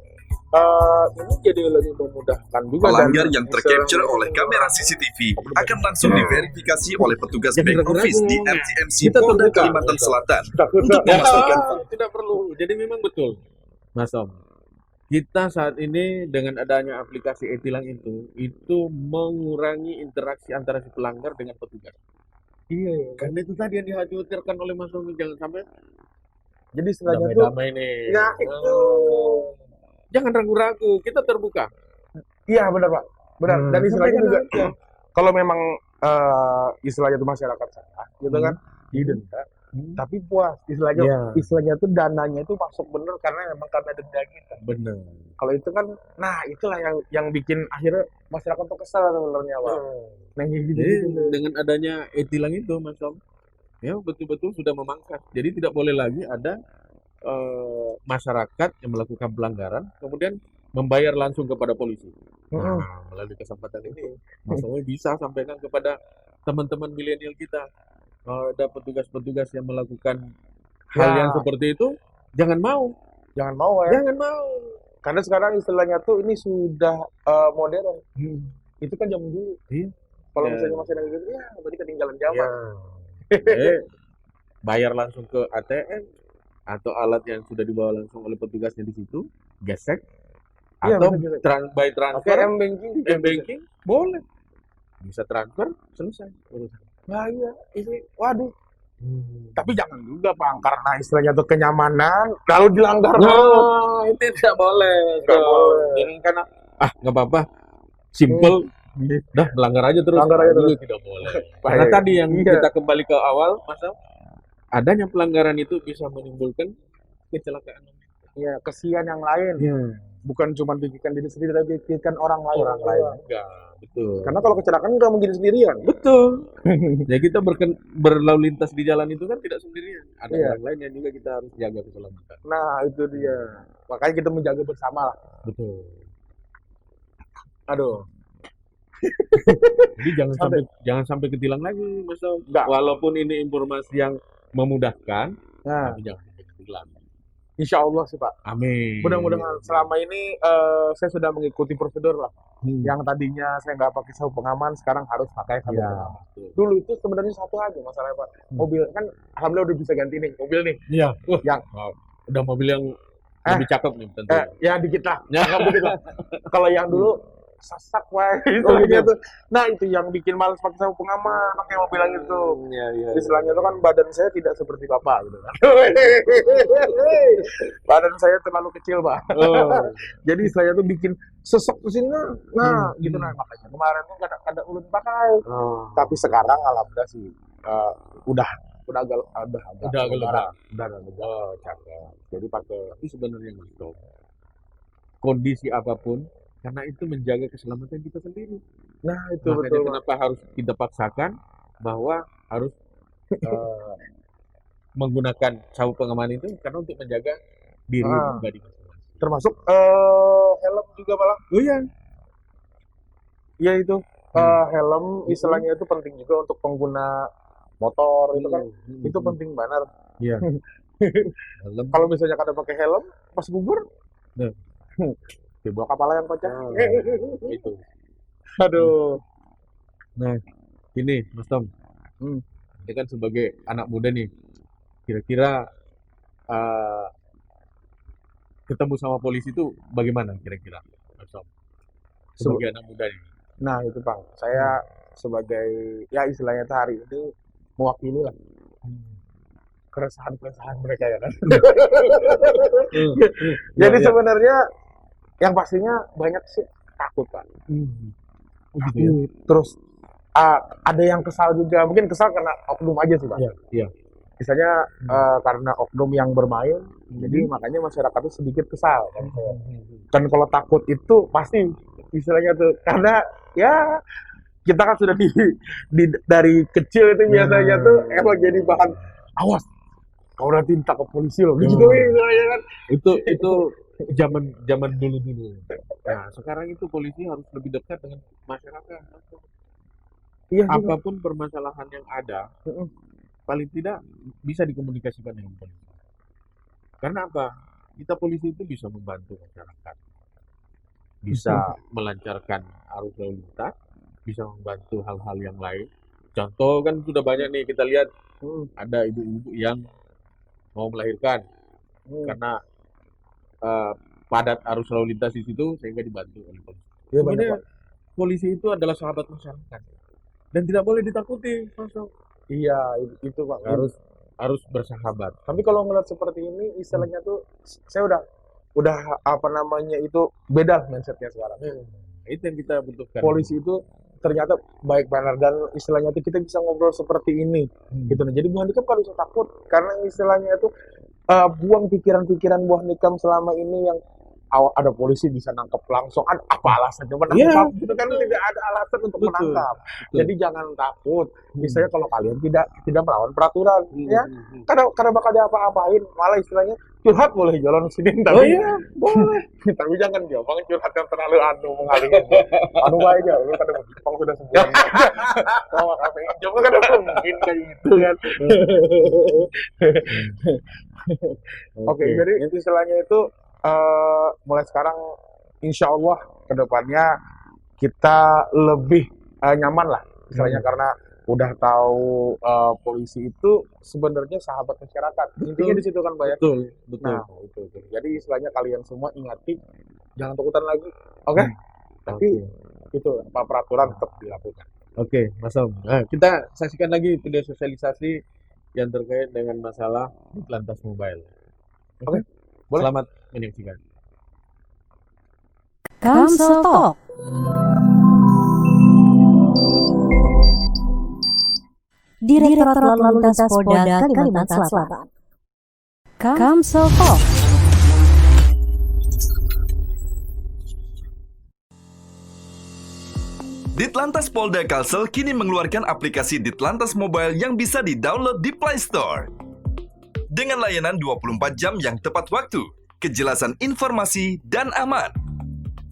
Ini jadi lebih memudahkan juga. Pelanggar dan yang tercapture oleh kamera CCTV akan langsung diverifikasi oleh petugas back office di RTMC Polda Kalimantan Selatan untuk memastikan Tidak perlu. Jadi memang betul, Mas Tom. Kita saat ini dengan adanya aplikasi e-tilang itu mengurangi interaksi antara si pelanggar dengan petugas. Iya. Karena itu tadi yang dikhawatirkan oleh Mas Tom, jangan sampai Jadi istilahnya tuh, damai-damai nih. ya itu. Jangan ragu-ragu, kita terbuka. Iya benar Pak, benar. Dan istilahnya Sampaikan juga, aja. kalau memang istilahnya tuh masyarakat salah, gitu kan, didenda. Tapi puas, istilahnya tuh dananya itu masuk bener karena memang karena denda kita. Benar. Kalau itu kan, nah itulah yang bikin akhirnya masyarakat tuh kesal sebenarnya Pak. Nah gitu. Jadi dengan adanya e-tilang itu, Mas Tom, ya betul-betul sudah memangkas. Jadi tidak boleh lagi ada masyarakat yang melakukan pelanggaran kemudian membayar langsung kepada polisi. Nah, melalui kesempatan ini, Mas Tom bisa sampaikan kepada teman-teman milenial kita, kalau ada petugas-petugas yang melakukan hal yang seperti itu, jangan mau. Jangan mau ya. Jangan mau. Karena sekarang istilahnya tuh ini sudah modern. Itu kan zaman dulu. Iya. Kalau Ya. misalnya masih ada gitu, ya berarti ketinggalan zaman. Bayar langsung ke ATM atau alat yang sudah dibawa langsung oleh petugasnya di situ, gesek, Iya, atau benar. by Oke, transfer, M-banking. M-banking, boleh. Bisa transfer, selesai urusan. Nah iya, ini waduh. Tapi jangan juga Bang, karena istilahnya tuh kenyamanan, lalu dilanggar. Nah, itu tidak boleh. Nggak boleh. Jadi karena nggak apa-apa, simple, dah melanggar aja terus. Langgar aja Itu terus. tidak boleh. Karena tadi yang kita kembali ke awal, Mas Am, adanya pelanggaran itu bisa menimbulkan kecelakaan. Ya, kesian yang lain. Bukan cuma pikirkan diri sendiri, tapi pikirkan orang lain. Enggak, betul. Karena kalau kecelakaan nggak mungkin sendirian. Betul. Ya kita berlalu lintas di jalan itu kan tidak sendirian. Ada Iya. orang lain yang juga kita harus jaga keselamatan. Nah, itu dia. Makanya kita menjaga bersama lah. Betul. Aduh. Jadi jangan sampai ketilang lagi, Mas Om. Enggak. Walaupun ini informasi yang memudahkan, Nah, tapi jangan sampai ketilang. insya Allah sih Pak. Amin. Mudah-mudahan selama ini saya sudah mengikuti prosedur lah. Yang tadinya saya nggak pakai sabuk pengaman, sekarang harus pakai sabuk Ya, pengaman. betul. Dulu itu sebenarnya satu aja masalahnya Pak. Mobil kan, alhamdulillah udah bisa ganti nih mobil nih. Iya. Yang- Wow. Udah mobil yang lebih cakep nih tentu. Ya dikit lah. Ya. Nggak dikit lah. Kalau yang dulu sasak wah gitu. tuh. Nah itu yang bikin males pakai sabuk pengaman, pakai mobil yang itu. Iya. Istilahnya itu kan badan saya tidak seperti bapak gitu kan. Badan saya terlalu kecil Pak. Oh. Jadi istilahnya tuh bikin sesek ke sini. Nah, gitu nah makanya kemarin tuh kadang-kadang ulun pakai. Tapi sekarang alhamdulillah sih udah agak Udah agak lega. Udah lega. Oh, cakep. Jadi pakai itu sebenarnya Mas Tom. Kondisi apapun, karena itu menjaga keselamatan kita sendiri. Nah, itu Makanya betul. Pak. kenapa harus kita paksakan bahwa harus menggunakan sabuk pengaman itu karena untuk menjaga diri pribadi masing-masing. Termasuk helm juga malah. Oh iya. Iya itu. Helm istilahnya itu penting juga untuk pengguna motor itu kan. Itu penting banget. Iya. Helm. Kalau misalnya kada pakai helm pas gugur, Nah. dibawa kepala yang kocak. Itu. Aduh. Nah, ini Mas Tom. Ini kan sebagai anak muda nih, kira-kira ketemu sama polisi itu bagaimana kira-kira, Mas Tom? Sebagai anak muda nih. Nah itu Bang, saya sebagai ya istilahnya tuh hari ini mewakili lah keresahan-keresahan mereka ya kan. Jadi Ya. sebenarnya yang pastinya banyak sih takut Pak. Oh, gitu ya? Terus ada yang kesal juga, mungkin kesal karena oknum aja sih Pak. Iya. Misalnya karena oknum yang bermain, jadi makanya masyarakat itu sedikit kesal kan. Dan kalau takut itu pasti istilahnya tuh karena ya kita kan sudah dari kecil itu biasanya tuh emang jadi bahan awas kau nanti minta ke polisi loh gitu istilahnya kan. Itu zaman dulu. Nah, sekarang itu polisi harus lebih dekat dengan masyarakat. Iya juga. Apapun permasalahan yang ada, paling tidak bisa dikomunikasikan dengan polisi. Karena apa? Kita polisi itu bisa membantu masyarakat, bisa melancarkan arus lalu lintas, bisa membantu hal-hal yang lain. Contoh kan sudah banyak nih kita lihat ada ibu-ibu yang mau melahirkan karena padat arus lalu lintas di situ sehingga dibantu oleh polisi. Iya, Sebenarnya polisi itu adalah sahabat masyarakat dan tidak boleh ditakuti. Iya itu Pak. Harus bersahabat. Tapi kalau ngeliat seperti ini istilahnya tuh saya udah apa namanya itu beda mindsetnya sekarang. Itu yang kita butuhkan. Polisi itu ternyata baik benar dan istilahnya itu kita bisa ngobrol seperti ini gitu. Nah, jadi buah nikam kan bisa takut karena istilahnya itu buang pikiran-pikiran buah nikam selama ini yang ada polisi bisa nangkep langsung, ada apa alasannya menangkap gitu kan, tidak ada alasan untuk menangkap. Jadi jangan takut. Misalnya kalau kalian tidak melawan peraturan ya, karena bakal diapa-apain, malah istilahnya curhat boleh jalan sini tapi boleh. Tapi jangan gampang curhat yang terlalu mengalihkan. Baik ya, lu kada Jepang sudah sembuh. Kalau kafe Jepang kada mungkin kayak gitu kan. Oke, jadi istilahnya itu mulai sekarang insya Allah kedepannya kita lebih nyaman lah istilahnya karena udah tahu polisi itu sebenarnya sahabat masyarakat. Intinya di situ kan Pak ya. Betul. Nah, itu. Jadi istilahnya kalian semua ingati jangan takutan lagi. Oke? Tapi itu apa peraturan tetap dilakukan. Oke, Mas Om. Nah, kita saksikan lagi video sosialisasi yang terkait dengan masalah Ditlantas Mobile. Oke. Boleh. Selamat menyaksikan. Kamsel Talk. Direktorat Lalu Lintas Polda Kalimantan Selatan. Kamsel Talk. Ditlantas Polda Kalsel kini mengeluarkan aplikasi Ditlantas Mobile yang bisa di-download di Play Store. Dengan layanan 24 jam yang tepat waktu, kejelasan informasi, dan aman.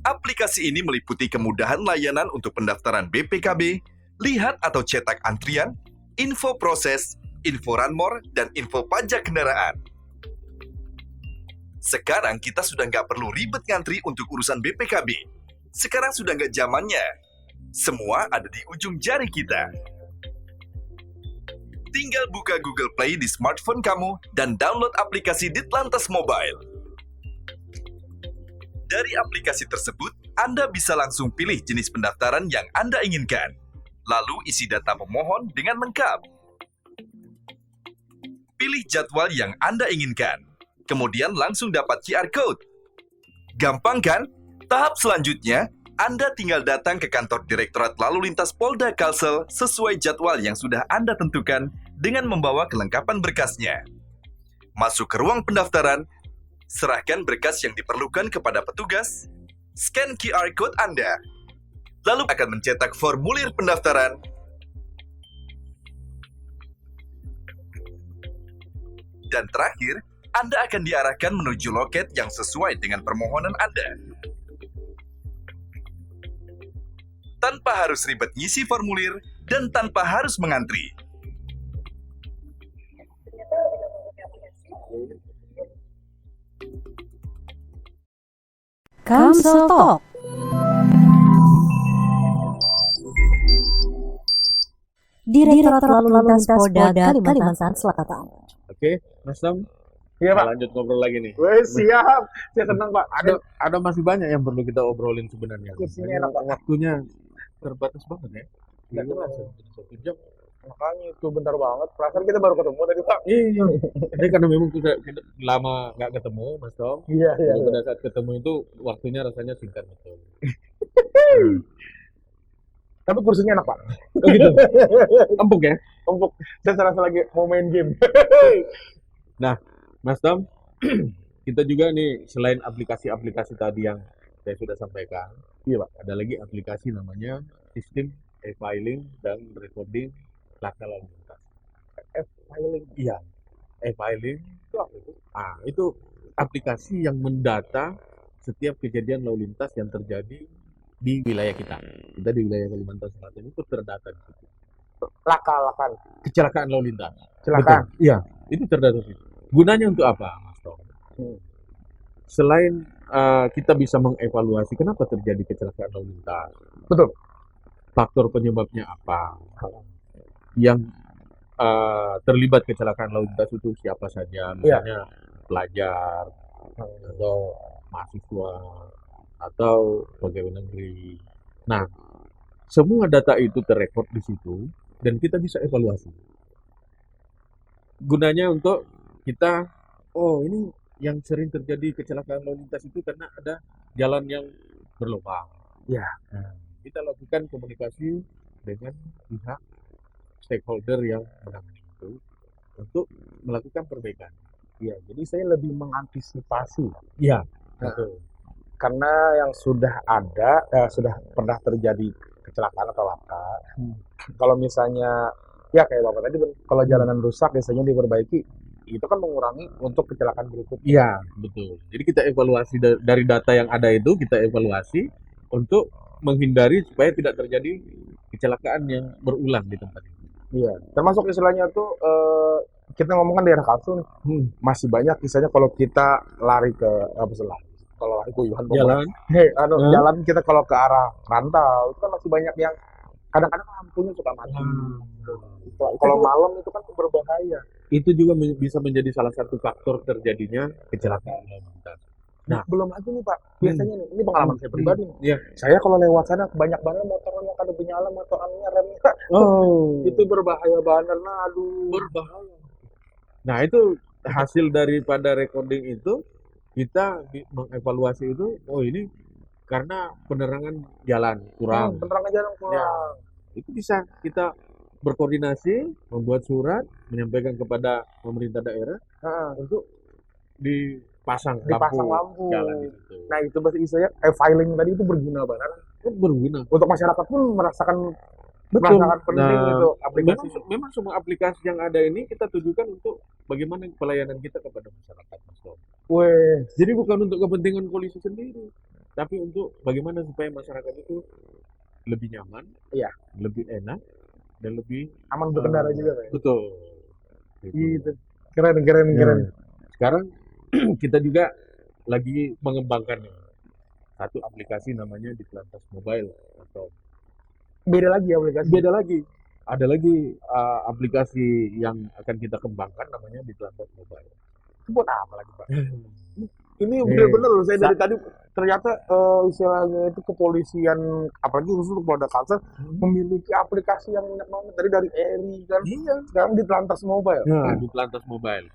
Aplikasi ini meliputi kemudahan layanan untuk pendaftaran BPKB, lihat atau cetak antrian, info proses, info ranmor, dan info pajak kendaraan. Sekarang kita sudah nggak perlu ribet ngantri untuk urusan BPKB. Sekarang sudah nggak zamannya. Semua ada di ujung jari kita. Tinggal buka Google Play di smartphone kamu dan download aplikasi Ditlantas Mobile. Dari aplikasi tersebut, Anda bisa langsung pilih jenis pendaftaran yang Anda inginkan. Lalu isi data pemohon dengan lengkap. Pilih jadwal yang Anda inginkan. Kemudian langsung dapat QR Code. Gampang kan? Tahap selanjutnya, Anda tinggal datang ke kantor Direktorat Lalu Lintas Polda Kalsel sesuai jadwal yang sudah Anda tentukan dengan membawa kelengkapan berkasnya. Masuk ke ruang pendaftaran, serahkan berkas yang diperlukan kepada petugas, scan QR Code Anda, lalu akan mencetak formulir pendaftaran, dan terakhir, Anda akan diarahkan menuju loket yang sesuai dengan permohonan Anda. Tanpa harus ribet ngisi formulir dan tanpa harus mengantri. Kamsel Talk. Direktorat Lalu Lintas Polda Kalimantan Selatan. Oke, Mas Tom. Iya Pak. Lanjut ngobrol lagi nih. Wih, siap. Saya senang Pak. Ada masih banyak yang perlu kita obrolin sebenarnya. Kursinya enak, Pak. Waktunya terbatas banget ya. Nggak Iya. terasa 1 jam. Makanya itu bentar banget. Perasaan kita baru ketemu tadi Pak. Iya. Jadi karena memang kita lama nggak ketemu, Mas Tom. Iya. Jadi pada saat ketemu itu waktunya rasanya singkat betul. Tapi kursinya enak, Pak. Oh gitu. Empuk ya. Empuk. Saya serasa lagi mau main game. Nah, Mas Tom, kita juga nih selain aplikasi-aplikasi tadi yang saya sudah sampaikan, Iya, Pak. ada lagi aplikasi namanya sistem e-filing dan recording laka lalu lintas. Filing. Iya, e-filing Itu apa itu? itu aplikasi yang mendata setiap kejadian lalu lintas yang terjadi di wilayah kita. Kita di wilayah Kalimantan Selatan itu terdata di situ. Laka-lakan. Kecelakaan lalu lintas. Kecelakaan. Betul. Iya, itu terdata di situ. Gunanya untuk apa, Mas Tom? Selain kita bisa mengevaluasi kenapa terjadi kecelakaan lalu lintas, Betul. faktor penyebabnya apa, yang terlibat kecelakaan lalu lintas itu siapa saja, misalnya pelajar atau mahasiswa atau pegawai negeri. Nah, semua data itu terrekod di situ dan kita bisa evaluasi. Gunanya untuk kita, oh ini yang sering terjadi kecelakaan lalu lintas itu karena ada jalan yang berlubang. Ya. Nah, kita lakukan komunikasi dengan pihak stakeholder yang menangani itu untuk melakukan perbaikan. Iya, jadi saya lebih mengantisipasi. Iya, Nah, betul. karena yang sudah ada, sudah pernah terjadi kecelakaan atau laka. Kalau misalnya, ya kayak Bapak tadi, kalau jalanan rusak biasanya diperbaiki, itu kan mengurangi untuk kecelakaan berikutnya. Iya, betul. Jadi kita evaluasi dari data yang ada itu, kita evaluasi untuk menghindari supaya tidak terjadi kecelakaan yang berulang di tempat itu. Iya, termasuk istilahnya tuh, kita ngomongkan daerah Kalsel nih, masih banyak misalnya kalau kita lari ke, apa sih, kalau lari kuyuhan Jalan. jalan kita kalau ke arah rantau, itu kan masih banyak yang kadang-kadang lampunya suka mati. Kalau malam itu kan berbahaya. Itu juga bisa menjadi salah satu faktor terjadinya kecelakaan lalu lintas. Nah, Belum lagi nih Pak, biasanya nih, ini pengalaman saya pribadi nih. Iya. Saya kalau lewat sana banyak banget motor yang kada bernyala, motornya remnya Oh, itu berbahaya banget. Nah, aduh. berbahaya. Nah, itu hasil daripada recording itu kita mengevaluasi itu, oh ini karena penerangan jalan kurang. Penerangan jalan kurang. Itu bisa kita berkoordinasi, membuat surat, menyampaikan kepada pemerintah daerah untuk dipasang Lampu. jalan itu. Nah, itu bahasa istilahnya e-filing tadi itu berguna banget. Itu berguna. Untuk masyarakat pun merasakan Betul. penting Nah, itu aplikasi. memang semua aplikasi yang ada ini kita tujukan untuk bagaimana pelayanan kita kepada masyarakat, Mas Tom. Weh, Jadi bukan untuk kepentingan polisi sendiri, tapi untuk bagaimana supaya masyarakat itu lebih nyaman, Iya. lebih enak, dan lebih aman berkendara juga Pak. betul. Gitu. Keren. Nah, sekarang kita juga lagi mengembangkan satu aplikasi namanya Ditlantas Mobile atau Beda lagi aplikasi. beda lagi. Ada lagi aplikasi yang akan kita kembangkan namanya Ditlantas Mobile. Itu buat apa lagi Pak? Ini bener-bener loh, saya dari tadi ternyata istilahnya itu kepolisian, apalagi khusus untuk Polda Kalsel, memiliki aplikasi yang banyak banget dari ERI kan. Iya. Sekarang di Telantas Mobile. Nah, Ditlantas Mobile.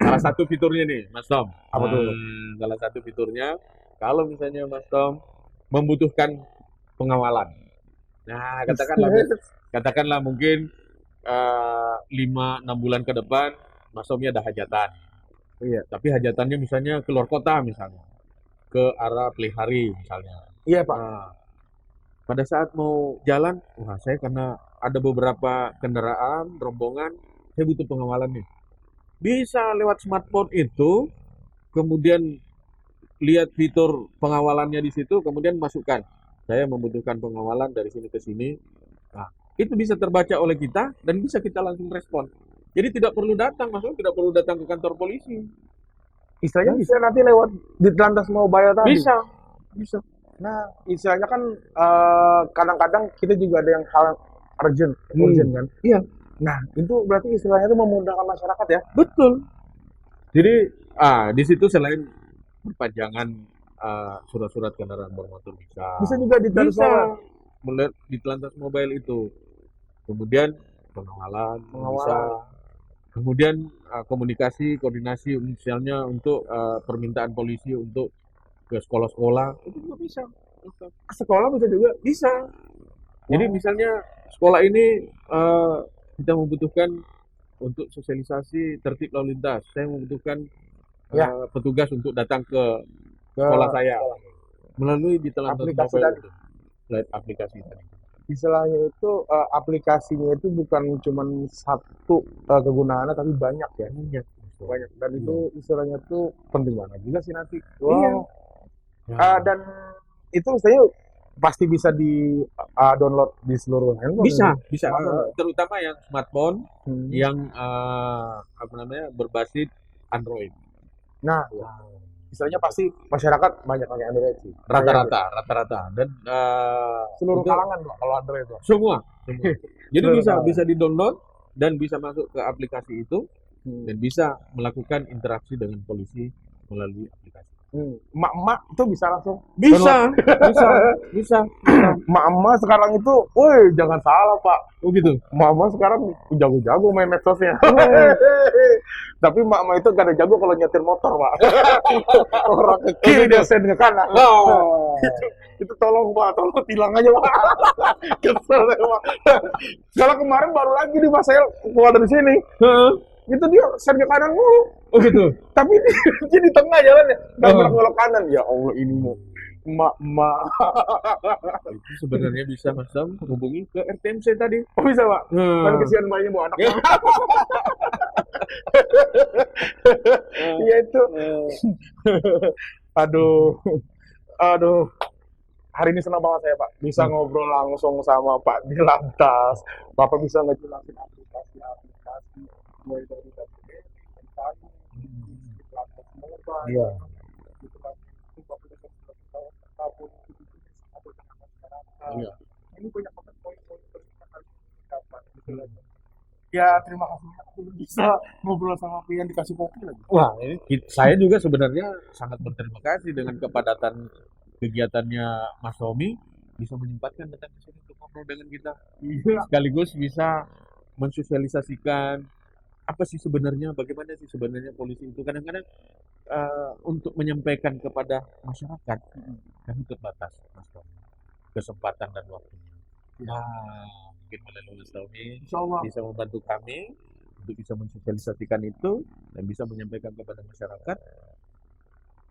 Salah satu fiturnya nih, Mas Tom. Apa tuh? Salah satu fiturnya, kalau misalnya Mas Tom membutuhkan pengawalan. Nah, katakanlah mungkin 5-6 bulan ke depan Mas Tomnya ada hajatan. Iya. Tapi hajatannya misalnya keluar kota misalnya. Ke arah Pelihari misalnya. Iya Pak. Nah, pada saat mau jalan, wah saya karena ada beberapa kendaraan, rombongan, saya butuh pengawalan nih. Bisa lewat smartphone itu, kemudian lihat fitur pengawalannya di situ, kemudian masukkan. Saya membutuhkan pengawalan dari sini ke sini. Nah, itu bisa terbaca oleh kita dan bisa kita langsung respon. Jadi tidak perlu datang, maksudnya tidak perlu datang ke kantor polisi. Istilahnya bisa nanti lewat di Telantas Mobile tadi. Bisa. Nah, istilahnya kan kadang-kadang kita juga ada yang hal urgent kan. Iya. Nah, itu berarti istilahnya itu memudahkan masyarakat ya. Betul. Jadi di situ selain perpanjangan surat-surat kendaraan bermotor Bisa juga di Telantas Mobile. melihat di Telantas Mobile itu. Kemudian pengawalan. Bisa. Kemudian koordinasi misalnya untuk permintaan polisi untuk ke sekolah-sekolah itu juga bisa. Ke sekolah bisa juga. Bisa. Jadi misalnya sekolah ini kita membutuhkan untuk sosialisasi tertib lalu lintas. Saya membutuhkan Ya. petugas untuk datang ke Ke sekolah saya melalui di telepon aplikasi mobile tadi. itu. Melalui aplikasi tadi. Istilahnya itu aplikasinya itu bukan cuma satu kegunaannya tapi banyak ya. Banyak. Dan itu istilahnya tuh penting banget juga sih nanti. Iya. Dan itu saya pasti bisa di download di seluruh handphone. Bisa. Terutama yang smartphone Hmm. yang berbasis Android. Nah, istilahnya pasti masyarakat banyak pakai Android sih. Rata-rata dan Seluruh untuk kalangan Pak, kalau Android itu. semua. Jadi Seluruh bisa kalangan. di-download dan bisa masuk ke aplikasi itu dan bisa melakukan interaksi dengan polisi melalui aplikasi. Emak-emak itu bisa langsung. Bisa. Emak-emak sekarang itu, woi jangan salah Pak. Oh gitu. Emak-emak sekarang jago-jago main medsosnya. Tapi emak-emak itu gak ada jago kalau nyetir motor Pak. Orang ke kiri dia send ke kanan. Itu tolong Pak, tolong tilang aja Pak. Kesel saya Pak. Kalau kemarin baru lagi nih Mas saya keluar dari sini. Itu dia send ke kanan mulu. Oh gitu. Tapi dia di tengah jalannya, nggak belok kanan. Ya Allah ini mau emak-emak. Itu sebenarnya bisa Mas Dam hubungi ke RTMC tadi. Oh bisa Pak? Tapi kesian bayinya bawa anak. Iya itu. Aduh. Hari ini senang banget saya Pak, bisa ngobrol langsung sama Pak di lantas. Bapak bisa ngejelasin aplikasi, mulai dari Iya. Iya. Ini banyak banget poin-poin yang harus didapat. Ya terima kasih aku bisa ngobrol sama Pian dikasih kopi lagi. Wah, saya juga sebenarnya sangat berterima kasih dengan kepadatan kegiatannya Mas Tommy bisa menyempatkan datang ke sini untuk ngobrol dengan kita. Iya. Sekaligus bisa mensosialisasikan apa sih sebenarnya, bagaimana sih sebenarnya polisi itu kadang-kadang untuk menyampaikan kepada masyarakat kami terbatas Mas Tommy kesempatan dan waktunya. Nah, mungkin melalui Mas Tommy Insyaallah. bisa membantu kami untuk bisa mensosialisasikan itu dan bisa menyampaikan kepada masyarakat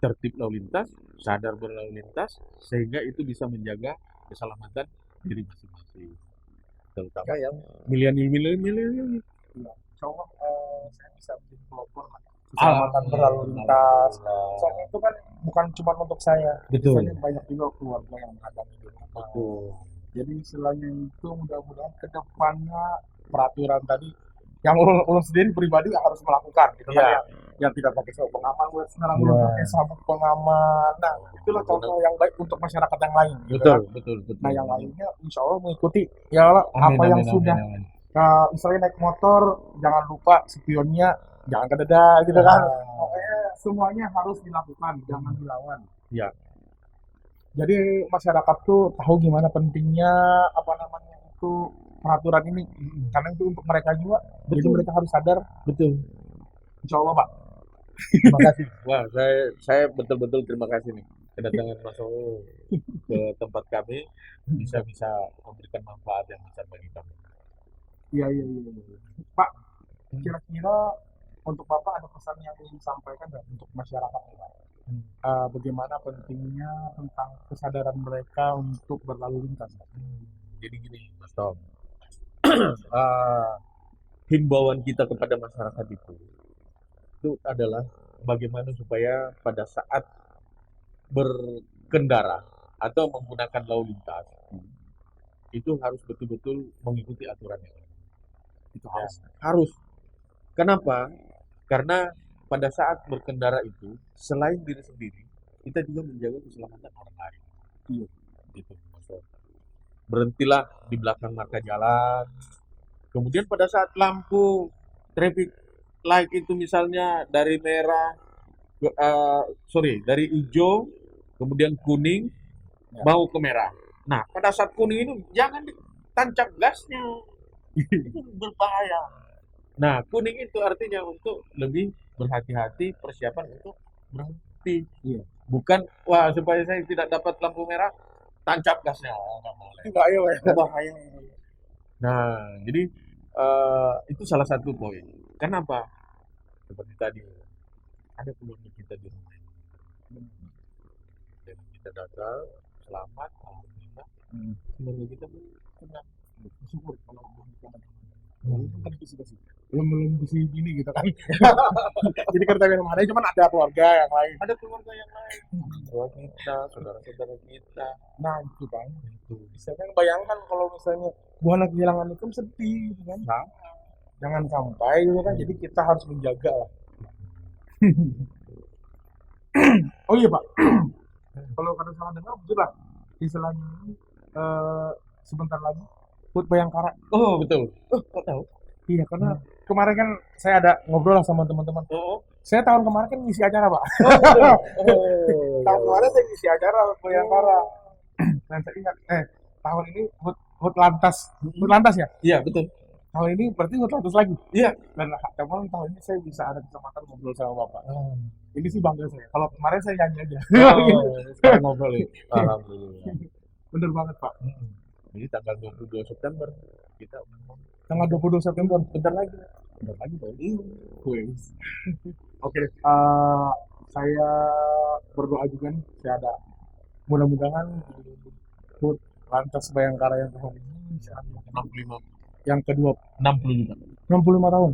tertib lalu lintas, sadar berlalu lintas, sehingga itu bisa menjaga keselamatan diri masing-masing. Terutama yang milenial. Insyaallah saya bisa bikin pelopor lah. Keselamatan berlalu lintas. Soalnya itu kan bukan cuma untuk saya. Betul. Soalnya banyak juga keluarga yang menghadapi itu. Betul. Jadi istilahnya itu mudah-mudahan ke depannya peraturan tadi yang ulun sendiri pribadi harus melakukan gitu kan ya. Yang tidak pakai sabuk pengaman, sekarang belum pakai sabuk pengaman. Nah, itulah contoh yang baik untuk masyarakat yang lain. Gitu kan? Betul. Nah, yang lainnya insya Allah mengikuti ya lah apa yang sudah. Misalnya naik motor, jangan lupa spionnya jangan kededa gitu kan. Pokoknya semuanya harus dilakukan, jangan dilawan. Ya. Jadi masyarakat tuh tahu gimana pentingnya itu peraturan ini. Karena itu untuk mereka juga. Jadi mereka harus sadar. Betul. Insya Allah Pak. Terima kasih. Wah, saya betul-betul terima kasih nih kedatangan Mas Owo ke tempat kami bisa memberikan manfaat yang besar bagi kami. Iya. Pak, kira-kira untuk Bapak ada pesan yang ingin disampaikan nggak untuk masyarakat Pak? Bagaimana pentingnya tentang kesadaran mereka untuk berlalu lintas? Jadi gini, Mas Tom, himbauan kita kepada masyarakat itu adalah bagaimana supaya pada saat berkendara atau menggunakan lalu lintas itu harus betul-betul mengikuti aturan yang ada. Itu harus. Kenapa? Karena pada saat berkendara itu selain diri sendiri, kita juga menjaga keselamatan orang lain. Iya, gitu. Berhentilah di belakang marka jalan. Kemudian pada saat lampu traffic light itu misalnya dari dari hijau, kemudian kuning, mau ke merah. Nah, pada saat kuning itu jangan ditancap gasnya. Itu berbahaya. Nah, kuning itu artinya untuk lebih berhati-hati, persiapan untuk berhenti. Iya. Bukan, wah supaya saya tidak dapat lampu merah, tancap gasnya. Nggak boleh. Itu bahaya, Pak. Bahaya. Nah, jadi itu salah satu poin. Kenapa? Seperti tadi, ada keluarga kita di rumah. Dan kita datang, selamat, alhamdulillah. Keluarga kita pun senang. Bersyukur kalau kita itu kan kisi-kisi. Belum bisa gini gitu kan. Jadi kereta yang mana cuman ada keluarga yang lain. Ada keluarga yang lain, keluarga kita, saudara-saudara kita. Nah, itu kan. Itu Bisa kan bayangkan kalau misalnya buana kehilangan itu kan sedih gitu kan. Jangan sampai gitu kan. Jadi kita harus menjaga lah. Oh iya, Pak. Kalau kata salah dengar betul lah. Istilahnya ini sebentar lagi HUT Bayangkara. Oh, betul. Kok tahu? Iya, karena kemarin kan saya ada ngobrol lah sama teman-teman. Oh, Saya tahun kemarin kan ngisi acara, Pak. oh. Tahun kemarin saya ngisi acara HUT Bayangkara. Dan saya ingat, tahun ini HUT Lantas. HUT Lantas ya? Iya, betul. Tahun ini berarti HUT Lantas lagi. Iya. Dan tahun ini saya bisa ada kesempatan ngobrol sama Bapak. Ini sih bangga saya. Kalau kemarin saya nyanyi aja. Sekarang ngobrol ya. Alhamdulillah. Bener banget, Pak. Jadi tanggal 22 September kita ngomong. Tanggal 22 September, bentar lagi. Bentar lagi, Pak. Wes. Oke, saya berdoa juga nih. Saya ada mudah-mudahan di HUT Lantas Bayangkara yang tahun ini bisa 65. yang kedua 60 juga. 65 tahun.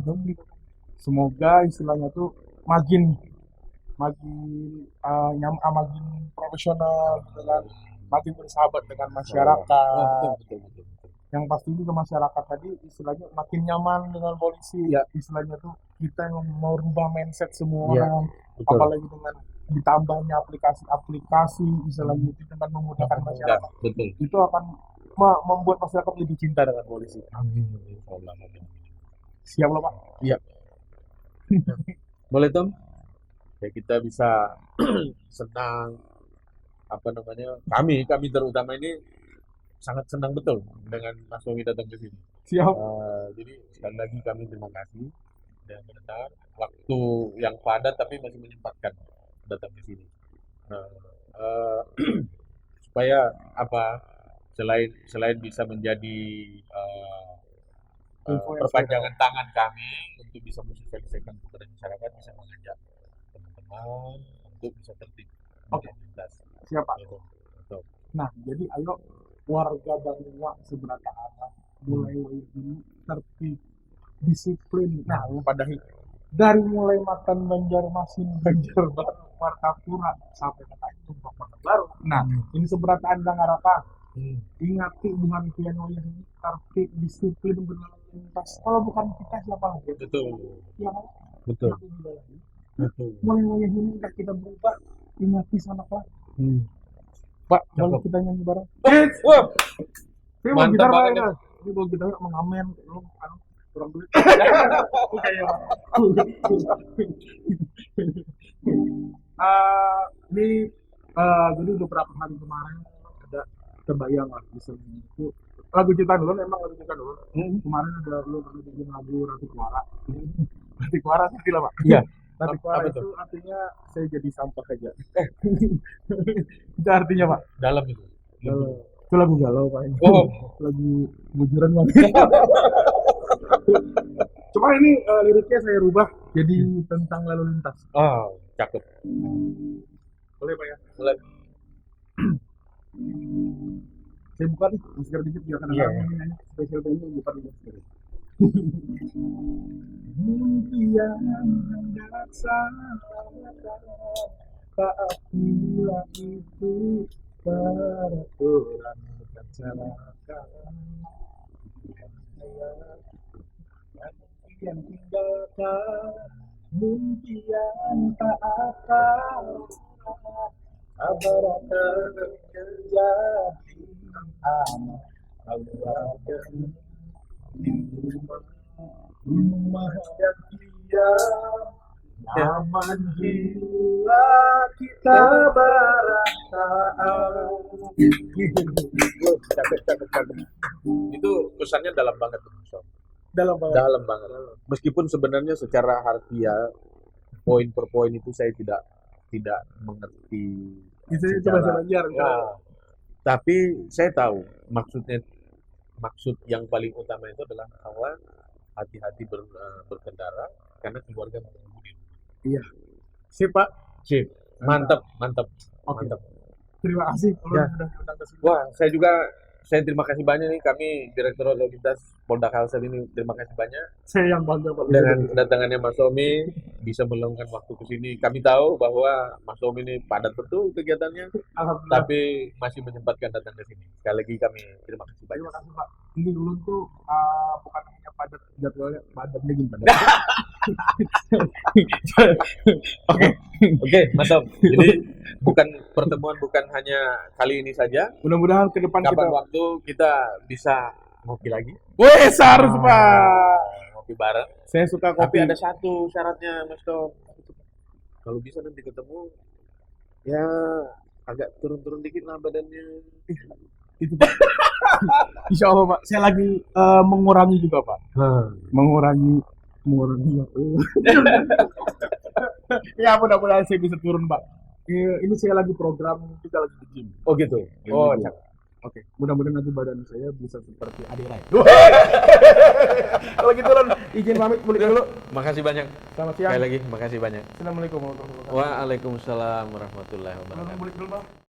Semoga istilahnya tuh makin makin profesional gitu kan. Makin bersahabat dengan masyarakat. Betul. Yang pasti juga masyarakat tadi istilahnya makin nyaman dengan polisi. Ya. Istilahnya tuh kita yang mau rubah mindset semua Ya, orang, betul. apalagi dengan ditambahnya aplikasi-aplikasi istilahnya itu dengan memudahkan masyarakat. Betul. Itu akan membuat masyarakat lebih cinta dengan polisi. Amin. Insyaallah. Siap loh, Pak? Iya. Boleh, Tom? Ya, kita bisa senang, apa namanya, kami terutama ini sangat senang betul dengan Mas Tommy datang ke sini. Siap. Jadi sekali lagi kami terima kasih dan benar waktu yang padat tapi masih menyempatkan datang ke sini. Supaya apa, selain bisa menjadi perpanjangan tangan kami untuk bisa mensosialisasikan kepada masyarakat, bisa mengajak teman-teman untuk bisa tertib. Oke. Siap, Pak. Betul. Nah, jadi ayo warga Banyuwangi seberapa anak mulai ini tertib, disiplin. Nah, padahi dari mulai makan Banjarmasin, Banjarbaru, Martapura sampai ke Tanjung Baru. Nah, ini seberapa Anda ngarapkan? Ingati bukan piano yang ini tertib, disiplin, berlalu lintas. Kalau bukan kita siapa lagi? Betul. Ya kan? Betul. Betul. Mulai ini kita berubah, ingati sana Pak. Pak, boleh kita nyanyi bareng? Wah, Ini mau mantap gitar banget ya. Ini mau gitar mengamen, lu kurang duit. Oke ya. Ini jadi beberapa hari kemarin ada terbayang lah misalnya itu lagu ciptaan dulu, emang lagu ciptaan dulu. Kemarin ada lu bikin lagu Ratu Kuara. Ratu Kuara ngerti lah, Pak. Iya. Ratu Apa Kuara tuh? itu artinya saya jadi sampah aja. Itu artinya, Pak. dalam itu. Itu lagu galau, Pak. Oh. Lagu bujuran banget. Cuma ini liriknya saya rubah jadi tentang lalu lintas. Oh, cakep. Boleh, Pak ya? Boleh. Saya buka nih, masker dikit biar kena Iya. nyanyi spesial band buka dulu masker. Impian dasar saat bila itu peraturan kecelakaan yang tinggalkan impian tak akan sabar akan menjadi anak lalu akan di rumah yang diam nyaman jiwa kita barasaan. Itu pesannya dalam banget tuh, Sob. Dalam banget. Dalam banget. Meskipun sebenarnya secara harfiah poin per poin itu saya tidak mengerti Itu secara- bahasa Banjar. Nah, Tapi saya tahu maksud yang paling utama itu adalah bahwa hati-hati berkendara karena keluarga menunggu. Iya. Sip, Pak. Sip, mantap, mantap, Oke. mantap. Terima kasih kalau Ya. sudah diundang ke sini. Wah, saya terima kasih banyak nih, kami Direktorat Lalu Lintas Polda Kalsel ini terima kasih banyak Saya yang bangga, Pak. dengan kedatangannya Mas Tommy bisa meluangkan waktu ke sini. Kami tahu bahwa Mas Tommy ini padat betul kegiatannya, Alhamdulillah. tapi masih menyempatkan datang ke sini. Sekali lagi kami terima kasih banyak. Terima kasih, Pak. Ini dulu tuh bukan hanya padat jadwalnya, padatnya gini padat. Oke, Mas Tom. Jadi pertemuan bukan hanya kali ini saja. Mudah-mudahan ke depan Kapan kita. waktu kita bisa ngopi lagi, Wih, harus, Pak. ngopi bareng. Saya suka Tapi kopi. ada satu syaratnya, Mas Tom. Kalau bisa nanti ketemu, ya agak turun-turun dikit lah badannya. Itu, Pak. Insya Allah, Pak. Saya lagi mengurangi juga, Pak. Mengurangi ya. Ya, mudah-mudahan saya bisa turun, Pak. Ini saya lagi program, kita lagi di gym. Oh gitu. Oh, cakep. Oke, mudah-mudahan nanti badan saya bisa seperti Ade Rai. Kalau gitu, Lon, izin pamit balik dulu. Makasih banyak. Selamat siang. Sekali lagi, makasih banyak. Assalamualaikum warahmatullahi wabarakatuh. Waalaikumsalam warahmatullahi Lon, wabarakatuh. balik dulu, Bang.